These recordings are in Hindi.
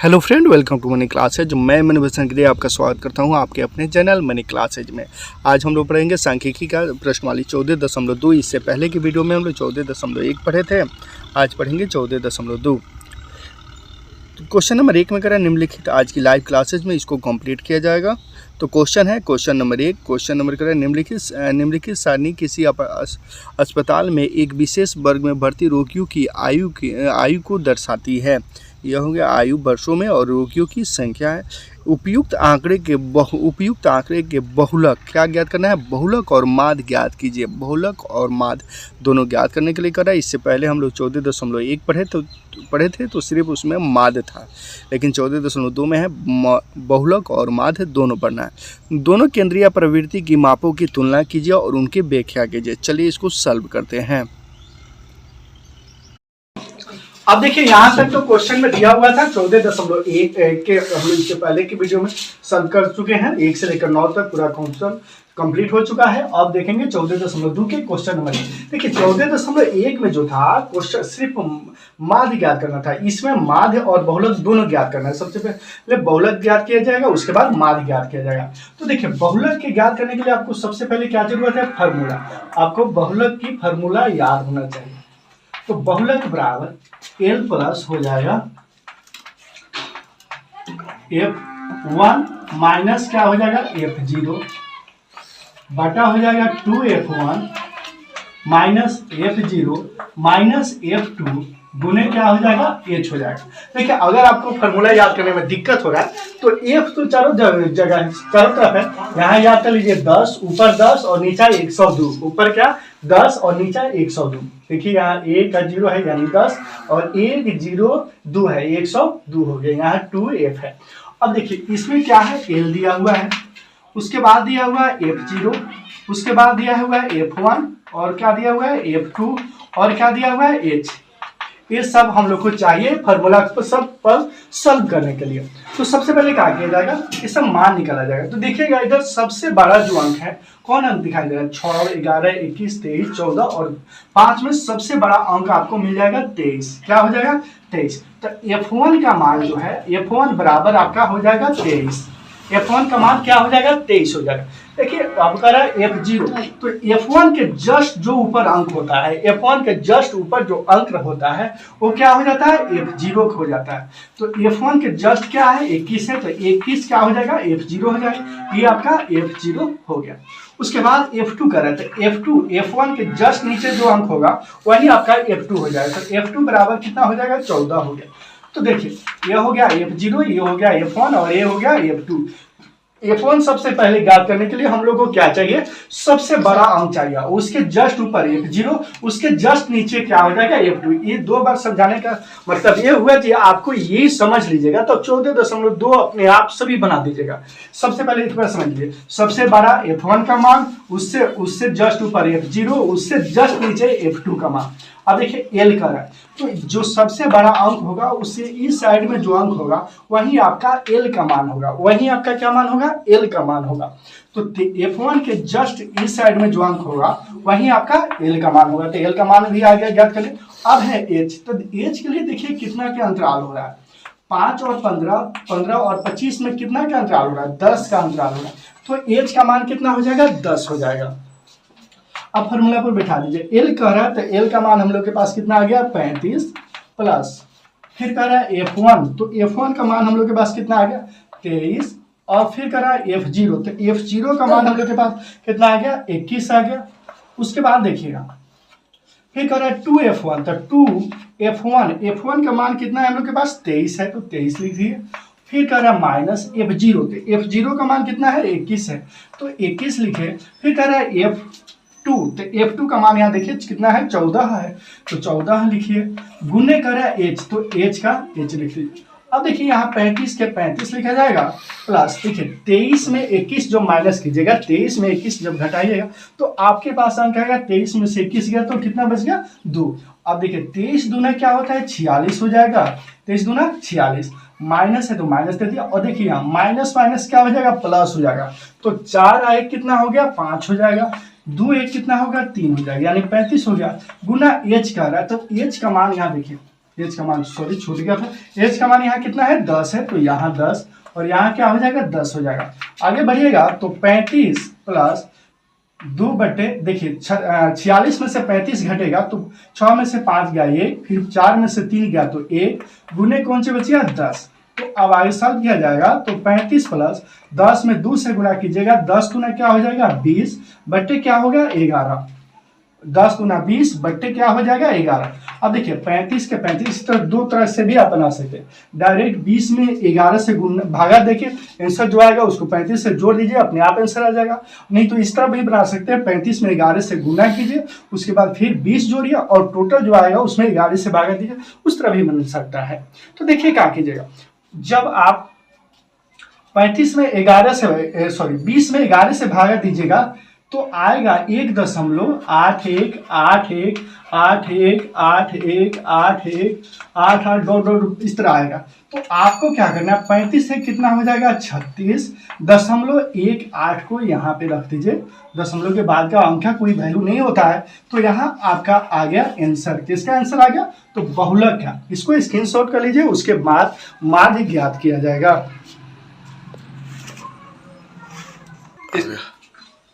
Hello friend, welcome to Mani classes. मैं मनी भूषण के लिए आपका स्वागत करता हूं आपके अपने चैनल मनी क्लासेज में। आज हम लोग पढ़ेंगे सांख्यिकी का प्रश्नवाली 14.2। इससे पहले की वीडियो में हम लोग 14.1 पढ़े थे। आज पढ़ेंगे 14.2। तो क्वेश्चन नंबर 1 में करें निम्नलिखित आज की लाइव क्लासेज में इसको कंप्लीट किया जाएगा। तो क्वेश्चन है क्वेश्चन नंबर 1। क्वेश्चन नंबर करें निम्नलिखित सारणी किसी अस्पताल में एक विशेष वर्ग में भर्ती रोगियों की आयु को दर्शाती है। यह हो गया आयु वर्षों में और रोगियों की संख्या है। उपयुक्त आंकड़े के बहुलक क्या ज्ञात करना है? बहुलक और माध्य ज्ञात कीजिए। बहुलक और माध्य दोनों ज्ञात करने के लिए करा। इससे पहले हम लोग 14.1 पढ़े थे तो सिर्फ उसमें माध्य था, लेकिन 14.2 में है बहुलक और माध्य दोनों पढ़ना है। दोनों केंद्रीय प्रवृत्ति की मापों की तुलना कीजिए और उनकी व्याख्या कीजिए। चलिए इसको सॉल्व करते हैं। अब देखिए यहाँ तक तो क्वेश्चन में दिया हुआ था 14.1 के हम लोग इससे पहले की वीडियो में सॉल्व कर चुके हैं। 1 से लेकर 9 तक पूरा क्वेश्चन कंप्लीट हो चुका है। अब देखेंगे 14.2 के क्वेश्चन नंबर 1। देखिए 14.1 में जो था क्वेश्चन सिर्फ माध्य ज्ञात करना था। इसमें माध्य और बहुलक दोनों ज्ञात करना है। सबसे पहले बहुलक ज्ञात किया जाएगा, उसके बाद माध्य ज्ञात किया जाएगा। तो देखिए बहुलक के ज्ञात करने के लिए आपको सबसे पहले क्या जरूरत है? फार्मूला। आपको बहुलक की फार्मूला याद होना चाहिए। तो बहुलक बराबर L प्लस हो जाएगा F1 माइनस क्या हो जाएगा F0 बटा हो जाएगा 2F1 minus F0 minus F2 गुने क्या हो जाएगा H हो जाएगा। देखिए अगर आपको फॉर्मूला याद करने में दिक्कत हो रहा है तो F तो चारों जगह चारों तरफ है। यहाँ याद कर लीजिए 10 ऊपर 10 और नीचा 102। ऊपर क्या 10 और नीचा 102। देखिए यहाँ A का 0 है यानी 10 और 1 0 2 है 102 हो गया। यहाँ 2F है। अब देखिए इसमें क्या है L दिया हुआ है, उसके बाद दिया हुआ है F0, उसके बाद दिया हुआ है F1 और क्या दिया हुआ है F2 और क्या दिया हुआ है H। ये सब हम लोग को चाहिए फार्मूला सब पर सॉल्व करने के लिए। तो सबसे पहले क्या किया जाएगा? ये सब मान निकाला जाएगा। तो देखिएगा इधर सबसे बड़ा जो अंक है कौन अंक दिखाई दे रहा है? 6, 11, 21, 23, 14 और 5 में सबसे बड़ा अंक आपको मिल जाएगा 23। क्या हो जाएगा? 23। तो F1 का मान जो है F1 बराबर आपका हो जाएगा 23। F1 का मान क्या हो जाएगा? 23 हो जाएगा। देखिए अब कह रहा है F0, तो F1 के जस्ट जो ऊपर अंक होता है, F1 के जस्ट ऊपर जो अंक होता है वो क्या हो जाता है? F0 हो जाता है। तो F1 के जस्ट क्या है? 21 है, तो 21 क्या हो जाएगा? F0 हो जाएगा। ये आपका F0 हो गया। उसके बाद F2 कर रहे थे। F1 के जस्ट नीचे जो अंक होगा वही आपका F2 हो जाएगा। तो F2 बराबर कितना हो जाएगा? 14 हो गया। तो देखिए ये हो गया F0, ये हो गया F1 और ये हो गया F2। F1 सबसे पहले ज्ञात करने के लिए हम लोग को क्या चाहिए? सबसे बड़ा अंक चाहिए। उसके जस्ट ऊपर F0, उसके जस्ट नीचे क्या हो जाएगा? F2। ये 2 बार समझाने का मतलब ये हुआ कि आपको ये समझ लीजिएगा। तो 14.2 अपने आप सभी बना दीजिएगा। सबसे पहले एक बार समझ लीजिए, सबसे बड़ा F1 का मान, उससे जस्ट ऊपर F0, उससे जस्ट नीचे F2 का मान। अब देखिए L का है, तो जो सबसे बड़ा अंक होगा उससे इस साइड में जो अंक होगा वही आपका L का मान होगा। वही आपका क्या मान होगा? L का मान होगा। तो F1 के जस्ट इस साइड में जो अंक होगा वही आपका L का मान होगा। तो L का मान भी आ गया, ज्ञात कर ले। अब है H। तो H के लिए देखिए कितना के अंतराल हो रहा है? 5 और 15, 15 और 25 में कितना का अंतराल हो रहा है? 10 का अंतराल हो रहा है। तो H का मान कितना हो जाएगा? 10 हो जाएगा। अब फॉर्मूला पर बैठा दीजिए। L कह रहा है तो L का मान हम लोग के पास कितना आ गया? 35 प्लस फिर कह रहा है F1, तो F1 का मान हम लोग के पास कितना आ गया? 23 और फिर कह रहा है F0, तो F0 का मान हम लोग के पास कितना आ गया? 21 आ गया। उसके बाद देखिएगा फिर कह रहा है 2F1, तो 2F1 का मान कितना है हम लोग के पास? 23 है, तो 23 लिख दिए। फिर कह रहा है माइनस F0, तो F0 का मान कितना है? 21 है, तो 21 लिखे। फिर कह रहा है F2, तो F2 का मान यहाँ देखिए कितना है? 14 है, तो 14 लिखिए। गुने कर रहा है H, तो H का H लिख लीजिए। अब देखिए यहाँ 35 के 35 लिखा जाएगा प्लस देखिए 23 में 21 जो माइनस कीजिएगा, 23 में 21 जब घटाइएगा तो आपके पास अंक आएगा 23 में से 21 गया तो कितना बच गया? 2। अब देखिए 23 दूना क्या होता है? 46 हो जाएगा। 23 दूना 46, माइनस है तो माइनस दे दिया। और देखिए यहाँ माइनस माइनस क्या हो जाएगा? प्लस हो जाएगा। तो 4 1 कितना हो गया? 5 हो जाएगा। 2 1 कितना होगा? 3 हो जाएगा, यानी 35 हो गया। गुना H का रहा है, तो H का मान यहाँ देखिए एच का मान सॉरी छूट गया था, एच का मान यहाँ कितना है 10 है, तो यहाँ 10 और यहाँ क्या हो जाएगा 10 हो जाएगा। आगे बढ़िएगा तो 35 प्लस 2 बटे देखिए 46 में से 35 घटेगा तो 6 में से 5 गया 1, फिर 4 में से 3 गया तो 1, गुने कौन से बचिया 10। तो अब आगे सॉल्व किया जाएगा तो 35 प्लस 10 में 2 से गुणा कीजिएगा, 10 गुना क्या हो जाएगा 20 बट्टे क्या होगा 11, 10 गुना 20 बट्टे क्या हो जाएगा 11। अब देखिए 35 के 35 तो दो तरह से भी आप बना सकते हैं, डायरेक्ट 20 में 11 से गुना भागा देखिए आंसर जो आएगा उसको 35 से जोड़ दीजिए, अपने आप आंसर आ जाएगा। नहीं तो इस तरह भी बना सकते हैं, 35 में 11 से गुना कीजिए, उसके बाद फिर 20 जोड़िए और टोटल जो आएगा उसमें 11 से भागा दीजिए, उस तरह भी बन सकता है। तो देखिए क्या कीजिएगा, जब आप 35 में 11 से सॉरी 20 में 11 से भागा दीजिएगा तो आएगा 1.8181818181 डॉट डॉट इस तरह आएगा। तो आपको क्या करना है 35 से कितना हो जाएगा 36.18 को यहाँ पे रख दीजिए, दशमलव के बाद का अंक का कोई वैल्यू नहीं होता है, तो यहाँ आपका आ गया आंसर। किसका आंसर आ गया तो बहुलक का। इसको स्क्रीनशॉट कर लीजिए, उसके बाद माध्य ज्ञात किया जाएगा।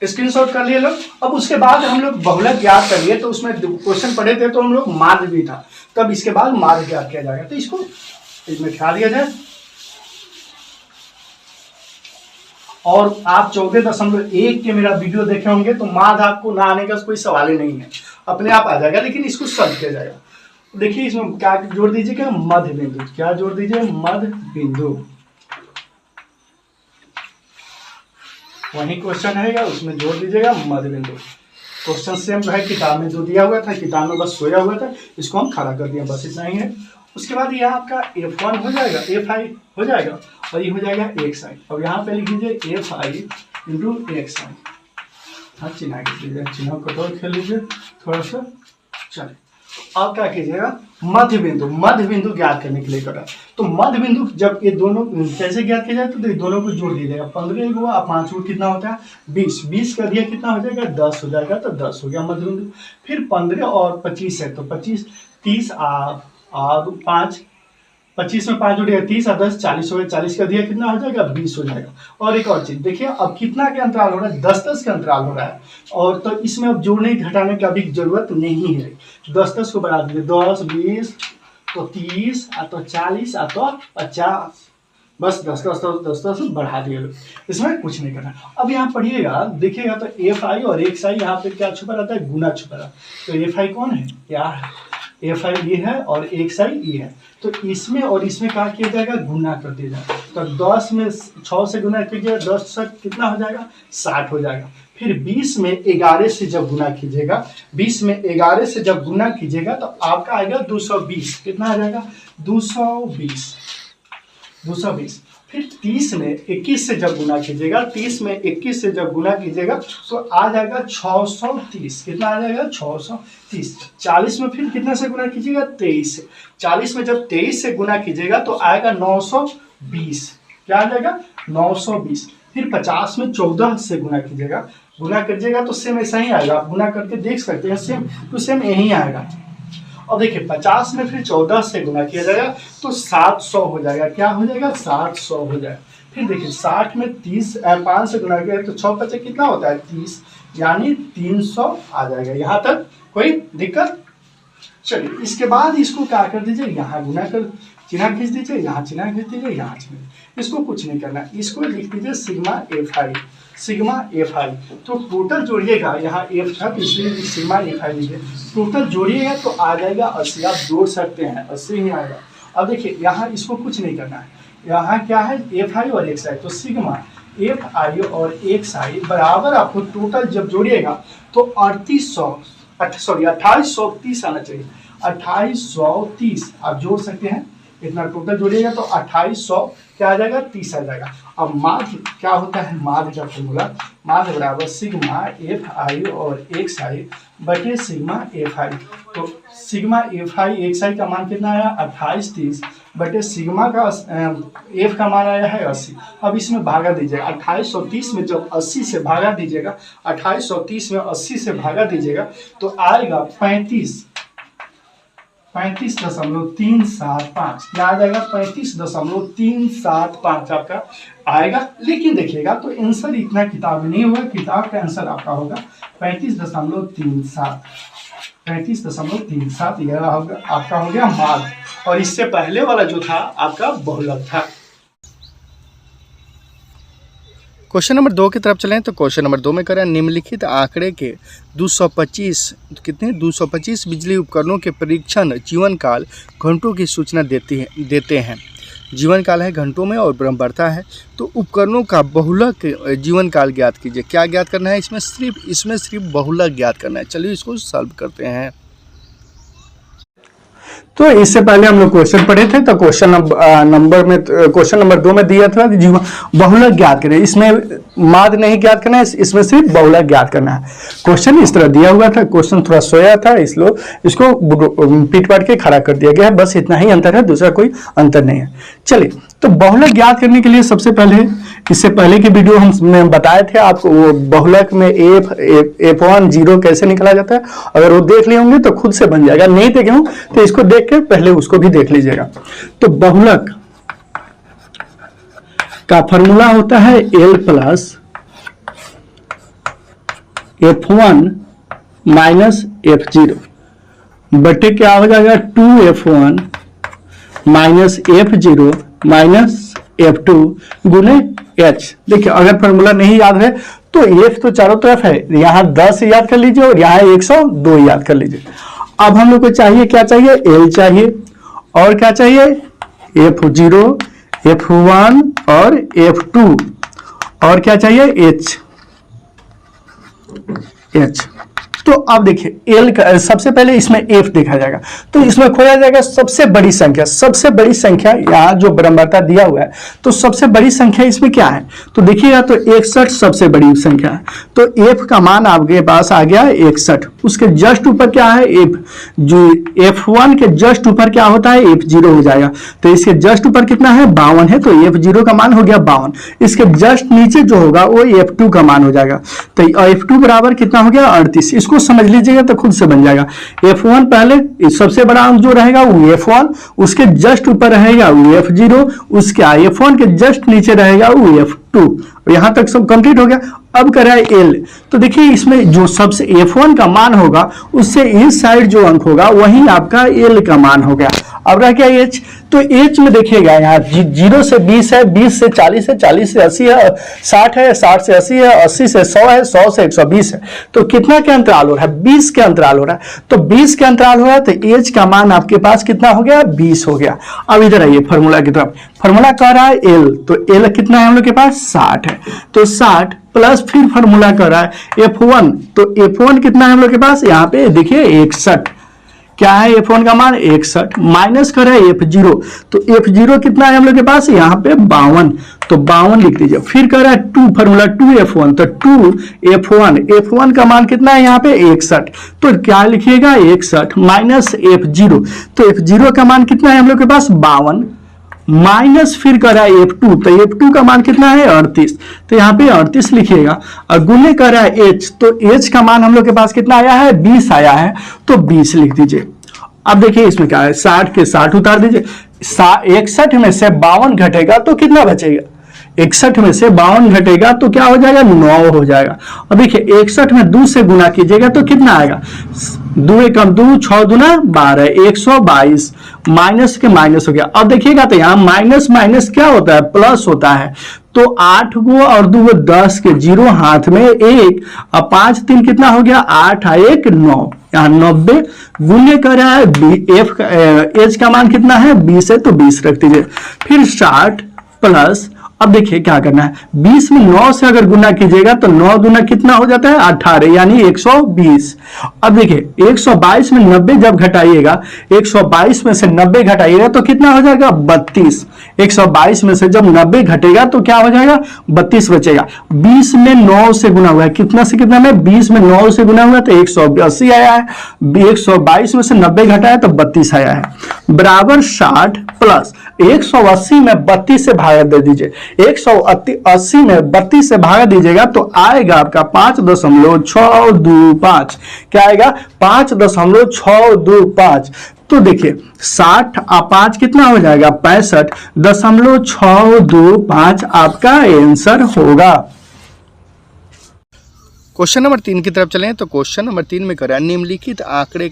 स्क्रीनशॉट कर लिए लोग। अब उसके बाद हम लोग बहुलक ज्ञात कर लिए, तो उसमें क्वेश्चन पढ़े थे तो हम लोग माध्य भी था, तब इसके बाद माध्य ज्ञात किया जाएगा। तो इसको इसमें ख्याल दिया जाए और आप 14.1 के मेरा वीडियो देखे होंगे तो माध्य आपको ना आने का कोई सवाल ही नहीं है, अपने आप आ जाएगा, लेकिन इसको सॉल्व किया जाएगा। देखिए इसमें क्या जोड़ दीजिएगा मध्य बिंदु, क्या जोड़ दीजिए मध्य बिंदु, वही क्वेश्चन रहेगा उसमें जोड़ दीजिएगा मध्य बिंदु। क्वेश्चन सेम जो है किताब में जो दिया हुआ था, किताब में बस सोया हुआ था, इसको हम खड़ा कर दिया, बस इतना ही है। उसके बाद यहाँ आपका F1 हो जाएगा, Fi हो जाएगा और ये हो जाएगा xi। अब यहाँ पे लिख दीजिए Fi इंटू xi। हाँ चिन्ह कीजिए, चिन्ह को खेल लीजिए थोड़ा सा। चलिए अब क्या कीजिएगा मध्य बिंदु ज्ञात करने के लिए करा। तो मध्य बिंदु जब ये दोनों कैसे ज्ञात किया जाए तो ये दोनों को जोड़ दीजिएगा, 15 हुआ और 5 को कितना होता है 20, 20 का दिया कितना हो जाएगा 10 हो जाएगा, तो 10 हो गया मध्य बिंदु। फिर 15 और 25 है तो 25 30 और 5 25 में 5 जुड़ेगा 30 और 10 40 हो गया, 40 का दिया कितना हो जाएगा 20 हो जाएगा। और एक और चीज देखिए अब कितना के अंतराल हो रहा है 10-10 का अंतराल हो रहा है, और तो इसमें अब जोड़ने घटाने का भी जरूरत नहीं है। 10-10 को बढ़ा दीजिए 10 20 तो 30 तो 40 तो 50, बस 10-10 बढ़ा दिए लोग, इसमें कुछ नहीं करना। अब यहाँ पढ़िएगा देखिएगा तो Fi और xi यहाँ पे क्या छुपा रहता है गुना छुपा रहता है। तो Fi कौन है यार Fi ये है और xi ये है, तो इसमें और इसमें क्या किया जाएगा गुना कर दिया जाएगा। तो 10 में 6 से गुना कीजिएगा 10 से कितना हो जाएगा 60 हो जाएगा। फिर 20 में 11 से जब गुना कीजिएगा, 20 में 11 से जब गुना कीजिएगा तो आपका आएगा 220, कितना आ जाएगा 220। फिर 30 में 21 से जब गुना कीजिएगा, 30 में 21 से जब गुना कीजिएगा तो आ जाएगा 630, कितना आ जाएगा 630। 40 में फिर कितना से गुना कीजिएगा 23 से, 40 में जब 23 से गुना कीजिएगा तो आएगा 920, क्या आ जाएगा 920। फिर 50 में 14 से गुना कीजिएगा, गुना कीजिएगा तो सेम ऐसा ही आएगा, आप गुना करके देख सकते हैं सेम टू सेम यही आएगा। और देखिए 50 में फिर 14 से गुना किया जाएगा तो 700 हो जाएगा, क्या हो जाएगा 700 हो जाएगा। फिर देखिए 60 में 5 से गुना किया तो 6 5 कितना होता है 30, यानी 300 आ जाएगा। यहाँ तक कोई दिक्कत। चलिए इसके बाद इसको क्या कर दीजिए यहाँ गुना कर चिन्ह खींच दीजिए, यहाँ चिन्ह खींच दीजिए, यहाँ चिन्ह, इसको कुछ नहीं करना, इसको लिख दीजिए सिग्मा Fi। तो टोटल जोड़िएगा, यहाँ F था तो इसलिए सिग्मा Fi लीजिए, टोटल जोड़िएगा तो आ जाएगा 80, आप जोड़ सकते हैं 80 ही आएगा। अब देखिए यहाँ इसको कुछ नहीं करना है, यहाँ क्या है Fi और xi, तो सिग्मा Fi और xi बराबर आपको टोटल जब जोड़िएगा तो 2830 आना चाहिए, 2830 आप जोड़ सकते हैं, इतना टोटल जोड़िएगा तो 2800 क्या आ जाएगा 30 आ जाएगा। अब माध्य क्या होता है, माध्य का फॉर्मूला माध्य बराबर सिग्मा Fi और xi बटे सिग्मा Fi। तो सिग्मा Fi xi का मान कितना आया 2830 बटे सिग्मा का f का मान आया है 80। अब इसमें भागा दीजिएगा, 2830 में जब 80 से भागा दीजिएगा, 2830 में 80 से भागा दीजिएगा तो आएगा 35 35.375 क्या आ जाएगा? 35.375 आपका आएगा। लेकिन देखिएगा तो आंसर इतना किताब में नहीं होगा, किताब का आंसर आपका होगा 35.37। 35.37 यह आपका हो गया माद, और इससे पहले वाला जो था आपका बहुलक था। क्वेश्चन नंबर 2 की तरफ चलें तो क्वेश्चन नंबर 2 में करें निम्नलिखित आंकड़े के 225 बिजली उपकरणों के परीक्षण जीवन काल घंटों की सूचना देते हैं। जीवन काल है घंटों में और ब्रह्मवर्ता है, तो उपकरणों का बहुलक जीवन काल ज्ञात कीजिए। क्या ज्ञात करना है? इसमें सिर्फ बहुलक ज्ञात करना है। चलिए इसको सॉल्व करते हैं। तो इससे पहले हम लोग क्वेश्चन पढ़े थे, तो क्वेश्चन नंबर 2 में दिया था जीवन बहुलक ज्ञात करें। इसमें माद नहीं ज्ञात करना है, इसमें सिर्फ बहुलक ज्ञात करना है। क्वेश्चन इस तरह दिया हुआ था, क्वेश्चन थोड़ा सोया था, इसलिए इसको पीट पाट के खड़ा कर दिया गया है। बस इतना ही अंतर है, दूसरा कोई अंतर नहीं है। चलिए, तो बहुलक ज्ञात करने के लिए सबसे पहले, इससे पहले की वीडियो हमने बताए थे आपको, वो बहुलक में F1 0 कैसे निकाला जाता है। अगर वो देख लिए होंगे तो खुद से बन जाएगा, नहीं देखे हो तो इसको देख के पहले उसको भी देख लीजिएगा। तो बहुलक का फॉर्मूला होता है L plus F1 minus F0 बटे क्या हो जाएगा 2F1 minus F0 minus F2 गुने H। देखिए, अगर फॉर्मूला नहीं याद है तो F तो चारों तरफ है, यहां 10 याद कर लीजिए और यहां 102 याद कर लीजिए। अब हम लोग को चाहिए, क्या चाहिए? L चाहिए, और क्या चाहिए? F0, F1 और F2, और क्या चाहिए? H। तो अब देखिए L का सबसे पहले इसमें F देखा जाएगा, तो इसमें खोजा जाएगा सबसे बड़ी संख्या। सबसे बड़ी संख्या यहाँ जो ब्रह्मवर्ता दिया हुआ है, तो सबसे बड़ी संख्या इसमें क्या है? तो देखिएगा तो 61 सबसे बड़ी संख्या है। तो F का मान आपके पास आ गया 61। उसके जस्ट ऊपर क्या है? F, जो F1 के जस्ट ऊपर क्या होता है? F0 हो जाएगा। तो इसके जस्ट ऊपर कितना है? 52 है, तो F0 का मान हो गया 52। इसके जस्ट नीचे जो होगा वो F2 का मान हो जाएगा। तो F2 बराबर कितना हो गया? 38। इसको समझ लीजिएगा तो खुद से बन जाएगा। F1 पहले सबसे बड़ा अंक जो रहेगा वो F1, उसके जस्ट ऊपर रहेगा वो F0, उसके F1 के जस्ट नीचे रहेगा वो F2। यहां तक सब कंप्लीट हो गया। अब कर रहा है L, तो देखिए इसमें जो सबसे F1 का मान होगा उससे इस साइड जो अंक होगा वही आपका L का मान हो गया। अब रह गया H, तो H में देखिएगा यहाँ 0 से 20 है, 20 से 40 है, 40 से 80 है, 60 है, 60 से 80 है, 80 से 100 है, 100 से 120 है। तो कितना के अंतराल हो रहा है? 20 के अंतराल हो रहा है। तो 20 के अंतराल हो रहा है, तो H का मान आपके पास कितना हो गया? 20 हो गया। अब इधर आइए फॉर्मूला की तरफ। फॉर्मूला कह रहा है L, तो L कितना है हम लोग के पास? 60 है। तो 60 प्लस फिर फॉर्मूला कर रहा है F1, तो F1 कितना है हम लोग के पास? यहाँ पे देखिए 61। क्या है F1 का मान? 61 माइनस कर रहा है F0, तो F0 कितना है हम लोग के पास? यहाँ पे 52, तो 52 लिख दीजिए। फिर कर रहा है 2, फॉर्मूला 2F1, तो 2F1, F1 का मान कितना है यहाँ पे? 61, तो क्या लिखिएगा? 61 माइनस F0, तो F0 का मान कितना है हम लोग के पास? 52 माइनस फिर कर रहा है F2, तो F2 का मान कितना है? 38, तो यहाँ पे 38 लिखिएगा। और गुने कर रहा है H, तो H का मान हम लोग के पास कितना आया है? 20 आया है, तो 20 लिख दीजिए। अब देखिए इसमें क्या है? 60 के 60 उतार दीजिए। 61 में से 52 घटेगा तो कितना बचेगा? 61 में से 52 घटेगा तो क्या हो जाएगा? 9 हो जाएगा। अब देखिए 61 में 2 से गुना कीजिएगा तो कितना आएगा? 2 एकम 2, 6 दूना 12, 122 माइनस के माइनस हो गया। अब देखिएगा तो यहाँ माइनस माइनस क्या होता है? प्लस होता है। तो 8 गो और 2 गो 10 के 0 हाथ में 1, अब 5 3 कितना हो गया? 8 1 9, यहाँ 90 गुने कर रहा है H का मान कितना है? 20 है, तो 20 रख दीजिए। फिर 60 प्लस, अब देखिए क्या करना है? 20 में 9 से अगर गुना कीजिएगा तो 9 गुना कितना हो जाता है? 18, यानी 120। अब देखिए 122 में 90 जब घटाइएगा, 122 में से 90 घटाइएगा तो कितना हो जाएगा? 32। 122 में से जब 90 घटेगा तो क्या हो जाएगा? 32 बचेगा। 20 में 9 से गुना हुआ है, कितना से कितना में? 20 में 9 से गुना हुआ है तो 180 आया है। 122 में से 90 घटाया तो 32 आया है। बराबर 60 प्लस 180 में 32 से भागा दे दीजिए। 180 में 32 से भागा दीजिएगा तो आएगा आपका 5.625। क्या आएगा? 5.625। तो देखिए 60 और 5 कितना हो जाएगा? 65.625 आपका आंसर होगा। क्वेश्चन नंबर 3 की तरफ चलें तो क्वेश्चन नंबर 3 में करें निम्नलिखित आंकड़े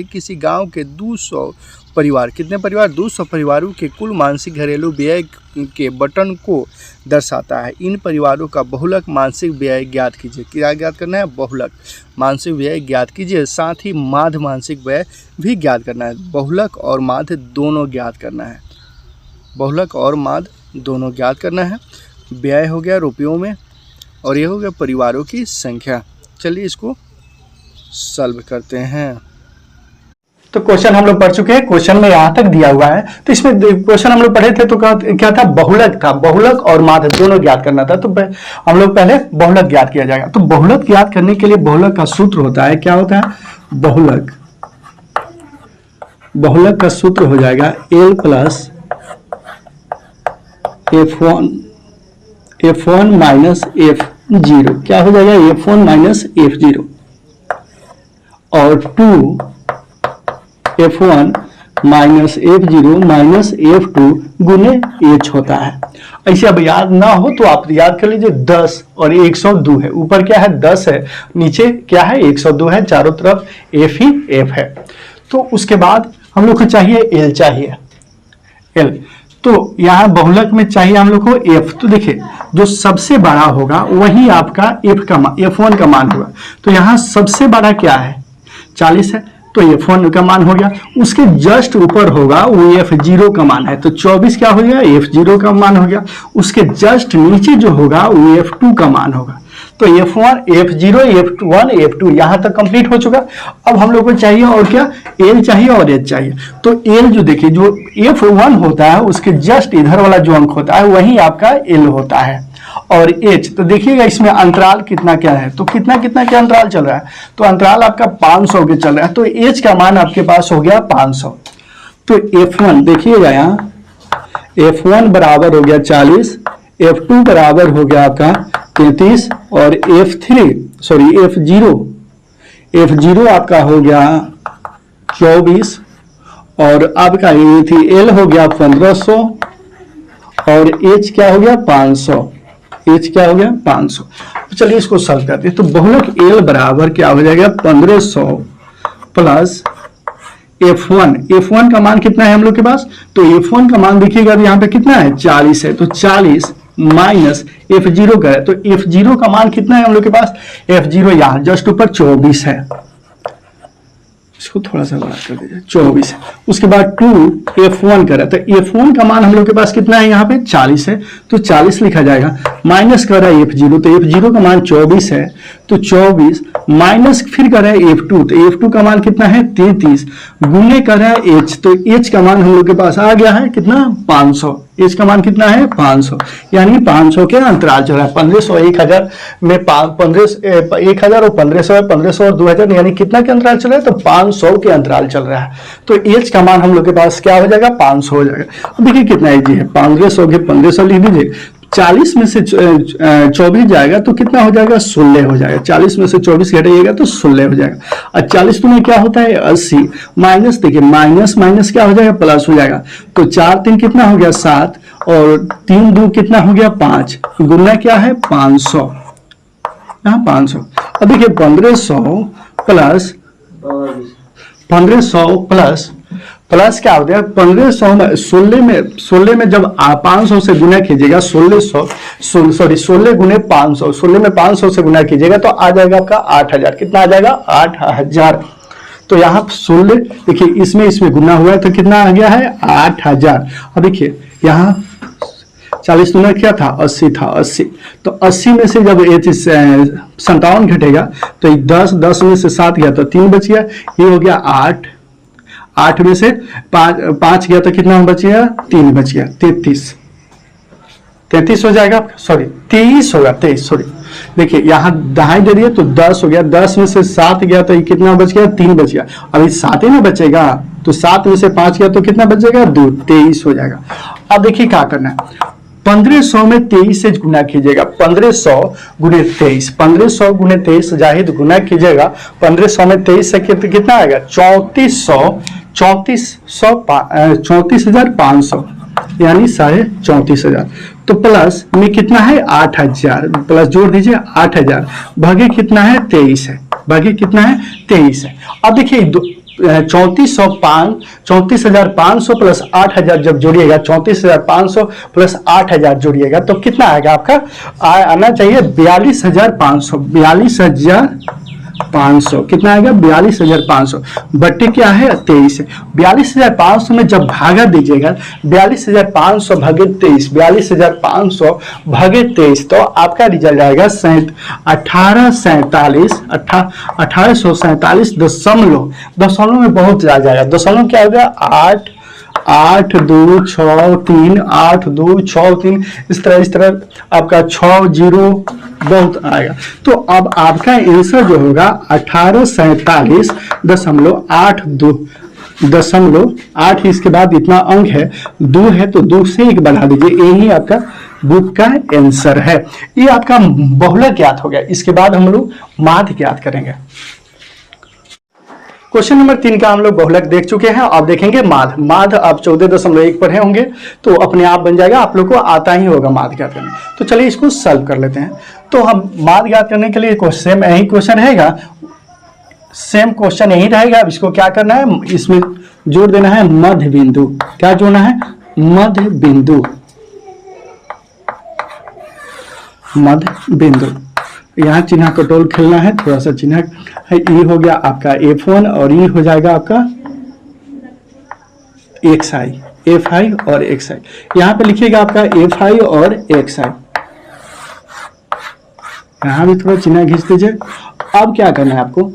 किसी गांव के 200 परिवार, कितने परिवार? 200 परिवारों के कुल मासिक घरेलू व्यय के बटन को दर्शाता है। इन परिवारों का बहुलक मासिक व्यय ज्ञात कीजिए। क्या ज्ञात करना है? बहुलक मासिक व्यय ज्ञात कीजिए। साथ ही माध्य मासिक व्यय भी ज्ञात करना है। बहुलक और माध्य दोनों ज्ञात करना है। बहुलक और माध्य दोनों ज्ञात करना है। व्यय हो गया रुपयों में और ये हो गया परिवारों की संख्या। चलिए इसको सॉल्व करते हैं। तो क्वेश्चन हम लोग पढ़ चुके हैं। क्वेश्चन में यहां तक दिया हुआ है। तो इसमें क्वेश्चन हम लोग पढ़े थे तो क्या था? बहुलक था। बहुलक और माध्य दोनों ज्ञात करना था। तो हम लोग पहले बहुलक ज्ञात किया जाएगा। तो बहुलक ज्ञात करने के लिए बहुलक का सूत्र होता है, क्या होता है? बहुलक का सूत्र हो जाएगा L plus F1 minus F0। क्या हो जाएगा? F1 माइनस F0 और 2F1 minus F0 minus F2 गुने H होता है। ऐसे अब याद ना हो तो आप याद कर लीजिए 10 और 102 है। ऊपर क्या है? 10 है, नीचे क्या है? 102 है। चारों तरफ F ही F है। तो उसके बाद हम लोग को चाहिए L, चाहिए L। तो यहां बहुलक में चाहिए हम लोग को F। तो देखिए जो सबसे बड़ा होगा वही आपका F1 का मान होगा। तो यहां सबसे बड़ा क्या है? 40 है, तो F1 का मान हो गया। उसके जस्ट ऊपर होगा वो F0 का मान है, तो 24 क्या हो गया? F0 का मान हो गया। उसके जस्ट नीचे जो होगा वो F2 का मान होगा। तो F1, F0, F1, F2 यहां तक कंप्लीट हो चुका। अब हम लोग को चाहिए और क्या? L चाहिए और H चाहिए। तो L जो देखिए जो F1 होता है उसके जस्ट इधर वाला जो अंक होता है वही आपका L होता है। और H तो देखिएगा इसमें अंतराल कितना क्या है? तो कितना कितना क्या अंतराल चल रहा है? तो अंतराल आपका 500 के चल रहा है। तो H का मान आपके पास हो गया 500। तो F1 देखिएगा यहाँ F1 बराबर हो गया 40, F2 बराबर हो गया आपका 33 और F0 आपका हो गया 24 और आपका ये थी L हो गया 1500 और H क्या हो गया? 500। H क्या हो गया? 500। तो चलिए इसको सॉल्व करते हैं। तो बहुलक L बराबर क्या हो जाएगा? 1500 प्लस F1 का मान कितना है हम लोग के पास? तो F1 का मान देखिएगा यहाँ पे कितना है? 40 है। तो 40 माइनस F0 का है। तो F0 का मान कितना है हम लोग के पास? F0 यहाँ जस्ट ऊपर 24 है। इसको थोड़ा सा बड़ा कर दीजिए, 24 है। उसके बाद 2F1 कर रहा है। तो F1 का मान हम लोग के पास कितना है? यहाँ पे 40 है, तो 40 लिखा जाएगा। माइनस कर रहा है F0, तो F0 का मान 24 है, तो 24 माइनस फिर कर रहा है F2, तो F2 का मान कितना है? 33 गुने कर रहा है H, तो H का मान हम लोग के पास आ गया है कितना? 500। H का मान कितना है? 500। यानी 500 के अंतराल चल रहा है। 1500 1000 में 1000 और 1500 है, 1500 और 2000 यानी कितना के अंतराल चल रहा है? तो 500 के अंतराल चल रहा है। तो H का मान हम लोग के पास क्या हो जाएगा? 500 हो जाएगा। अब देखिए कितना इजी है, 1500 के 1500 लिख दीजिए। 40 में से 24 जाएगा तो कितना हो जाएगा? 16 हो जाएगा। 40 में से 24 घटाइएगा तो 16 हो जाएगा। और 40 में क्या होता है? 80 माइनस, देखिए माइनस माइनस क्या हो जाएगा? प्लस हो जाएगा। तो 4 3 कितना हो गया? 7 और 3 2 कितना हो गया? 5 गुना क्या है? 500। यहाँ 500। अब देखिए 1500 प्लस क्या हो गया? 1500 में 16 में जब 500 से गुना कीजिएगा, 16 गुने 500, 16 में 500 से गुना कीजिएगा तो आ जाएगा आपका 8000। कितना आ जाएगा? 8000। तो यहाँ 16 देखिए इसमें गुना हुआ है तो कितना आ गया है? 8000। अब देखिए यहाँ 40 गुना क्या था? 80 था। 80 तो 80 में से जब 57 घटेगा तो 10 में से 7 गया तो 3 बच गया। ये हो गया 8 में से 5 गया तो कितना बच गया? 3 बच गया। 33 हो जाएगा, सॉरी 23 होगा, 23 सॉरी देखिए यहाँ दहाई दे दिए तो 10 हो गया, 10 में से 7 गया तो ये कितना बच गया, 3 बच गया। अभी 7 ही ना बचेगा, तो 7 में से 5 गया तो कितना बचेगा, 2, 23 हो जाएगा। अब देखिए क्या करना है, 1500 में 23 से गुना कीजिएगा, 1500 गुने 23, 1500 गुने 23 जाहिद गुना कीजिएगा, 1500 में 23 से कितना आएगा, 34,500 यानी 34,500। तो प्लस में कितना है 8,000, प्लस जोड़ दीजिए 8,000 भागे कितना है 23 है, भागे कितना है 23 है। अब देखिए 34,500 प्लस 8,000 जब जोड़िएगा, 34,500 प्लस 8,000 जोड़िएगा तो कितना आएगा आपका, आना चाहिए 42,500, 42,500 कितना आएगा, 42,500 बट्टे क्या है 23 है। 42,500 में जब भागा दीजिएगा, 42,500 भागे 23, 42,500 भागे 23 तो आपका रिजल्ट आएगा 1847 दशमलव में बहुत ज्यादा जाएगा, दशमलव क्या होगा 8,2,6,3 8,2,6,3 इस तरह आपका 6 0 बहुत आएगा। तो अब आपका आंसर जो होगा 1847.82 इसके बाद इतना अंक है 2 है तो 2 से 1 बढ़ा दीजिए, यही आपका बुक का आंसर है। ये आपका बहुलक ज्ञात हो गया। इसके बाद हम लोग माध्य ज्ञात करेंगे। क्वेश्चन नंबर 3 का हम लोग बहुलक देख चुके हैं, अब देखेंगे माध्य। माध्य आप 14.1 पढ़े होंगे तो अपने आप बन जाएगा, आप लोग को आता ही होगा माध्य ज्ञात करने। तो चलिए इसको सॉल्व कर लेते हैं। तो हम माध्य ज्ञात करने के लिए सेम यही क्वेश्चन रहेगा, सेम क्वेश्चन यही रहेगा। अब इसको क्या करना है, इसमें जोड़ देना है मध्य बिंदु। क्या जोड़ना है, मध्य बिंदु, मध्य बिंदु। यहाँ चिन्ह कटोल खेलना है, थोड़ा सा चिन्ह है। ई हो गया आपका F1 और ई हो जाएगा आपका XI, FI और XI। यहाँ पे लिखिएगा आपका FI और XI। यहाँ भी थोड़ा चिन्ह खींच दीजिए। अब क्या करना है आपको,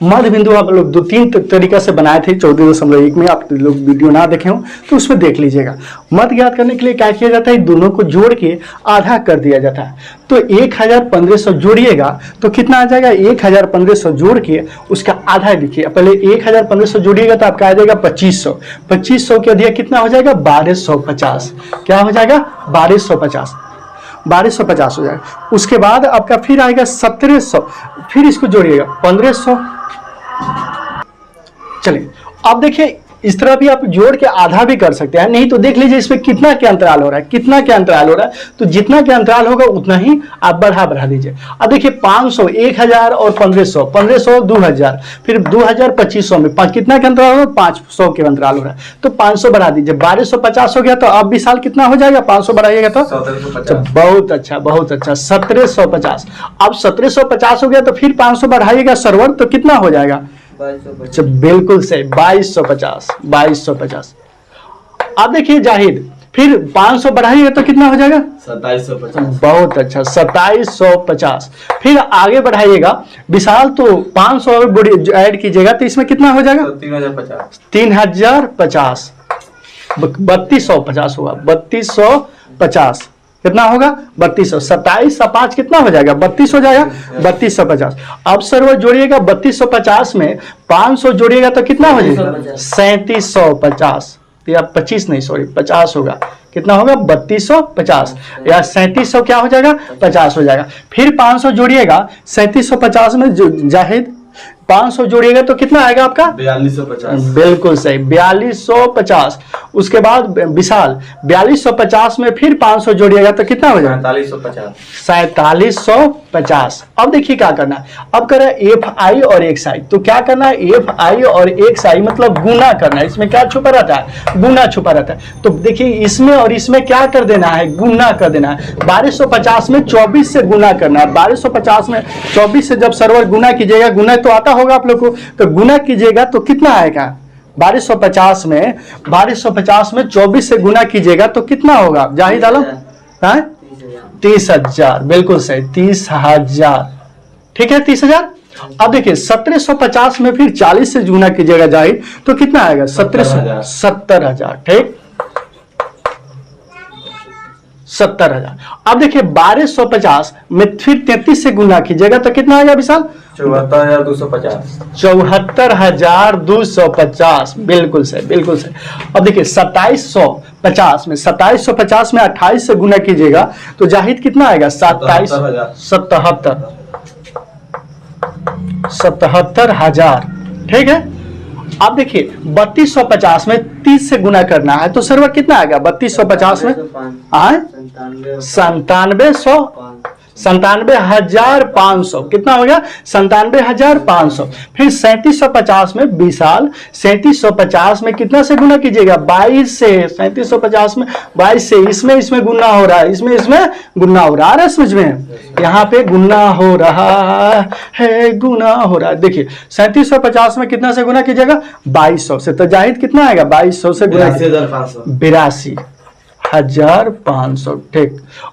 मध्य बिंदु आप लोग 2-3 तरीका से बनाए थे 14.1 में, आप लोग वीडियो ना देखे हो तो उसमें देख लीजिएगा। मध्य ज्ञात करने के लिए क्या किया जाता है, दोनों को जोड़ के आधा कर दिया जाता है। तो 1,1500 जोड़िएगा तो कितना आ जाएगा, 1,1500 जोड़ के उसका आधा लिखिए। पहले 1,1500 जोड़िएगा तो आपका आ जाएगा 2500, 2500 के अधिक कितना हो जाएगा 1250। क्या हो जाएगा 1250, 1250 हो जाएगा। उसके बाद आपका फिर आएगा 1700, फिर इसको जोड़िएगा 1500। चलिए अब देखिए इस तरह भी आप जोड़ के आधा भी कर सकते हैं, नहीं तो देख लीजिए इसमें कितना क्या अंतराल हो रहा है, कितना क्या अंतराल हो रहा है। तो जितना क्या अंतराल होगा उतना ही आप बढ़ा दीजिए। अब देखिए 500, 1,000 और 1500, 1500 2000, फिर 2000 2500 में कितना का अंतराल हो रहा है, 500 के अंतराल हो रहा है। तो 500 बढ़ा दीजिए, 1250 हो गया। तो अब भी साल कितना हो जाएगा, 500 बढ़ाइएगा तो 1750। बहुत अच्छा, बहुत अच्छा, 1750। अब 1750 हो गया तो फिर 500 बढ़ाइएगा सरवर, तो कितना हो जाएगा, अच्छा बिल्कुल सही 2250, 2250। अब देखिए जाहिद, फिर 500 बढ़ाइएगा तो कितना हो जाएगा 2750। बहुत अच्छा 2750। फिर आगे बढ़ाइएगा विशाल, तो 500 और ऐड कीजिएगा तो इसमें कितना हो जाएगा 3050, 3050, 3250 होगा, 3250 कितना होगा 3200, 27 और 5 कितना हो जाएगा 32 हो जाएगा, 3250। अब सर्वर जोड़िएगा 3250 में 500 जोड़िएगा तो कितना हो जाएगा 3750, या 25 नहीं सॉरी 50 होगा, कितना होगा 3250 या 3700 क्या हो जाएगा 50 हो जाएगा। फिर 500 जोड़िएगा 3750 में जाहिद 500 जोड़िएगा तो कितना आएगा आपका 4250, बिल्कुल सही 4250। उसके बाद विशाल 4250 में फिर 500 जोड़िएगा तो कितना हो जाएगा 4750। अब देखिए क्या करना है, अब करना है FI और XI। तो क्या करना है, FI और XI मतलब गुना करना है। इसमें क्या छुपा रहता है, गुना छुपा रहता है। तो देखिए इसमें और इसमें क्या कर देना है, गुना कर देना है। 1250 में 24 से गुना करना है, 1250 में 24 से जब सर्वर गुना कीजिएगा, गुना तो आता होगा आप लोग को, तो गुना कीजिएगा तो कितना आएगा 1250 में 24 से गुना कीजिएगा तो कितना होगा जाहिद आलम, 30,000, बिल्कुल सही 30,000, ठीक है 30,000। अब देखिए 1750 में फिर 40 से गुना कीजिएगा जाहिद तो कितना आएगा 70,000, ठीक 70,000। अब देखिए 1250 में फिर 33 से गुना कीजिएगा तो कितना आएगा विशाल? 74,250। 74,250, बिल्कुल सही, बिल्कुल सही। अब देखिए 2750 में 2750 में 28 से गुना कीजिएगा तो जाहिद कितना आएगा? 77,000। ठीक है। अब देखिए 3250 में 30 से गुना करना है तो सर्वर कितना आएगा? 3250 में 97,500 कितना हो गया? 97,500। फिर 3750 में विशाल 3750 में कितना से गुना कीजिएगा? 22 से। 3750 में 22 से इसमें गुना हो रहा है, इसमें गुना हो रहा है, समझ में? यहाँ पे गुना हो रहा है, गुना हो रहा है। देखिए 3750 में कितना से गुना कीजिएगा? 2200 से। तो जाहिद कितना आएगा? 2200 से गुना 82,500। ठीक।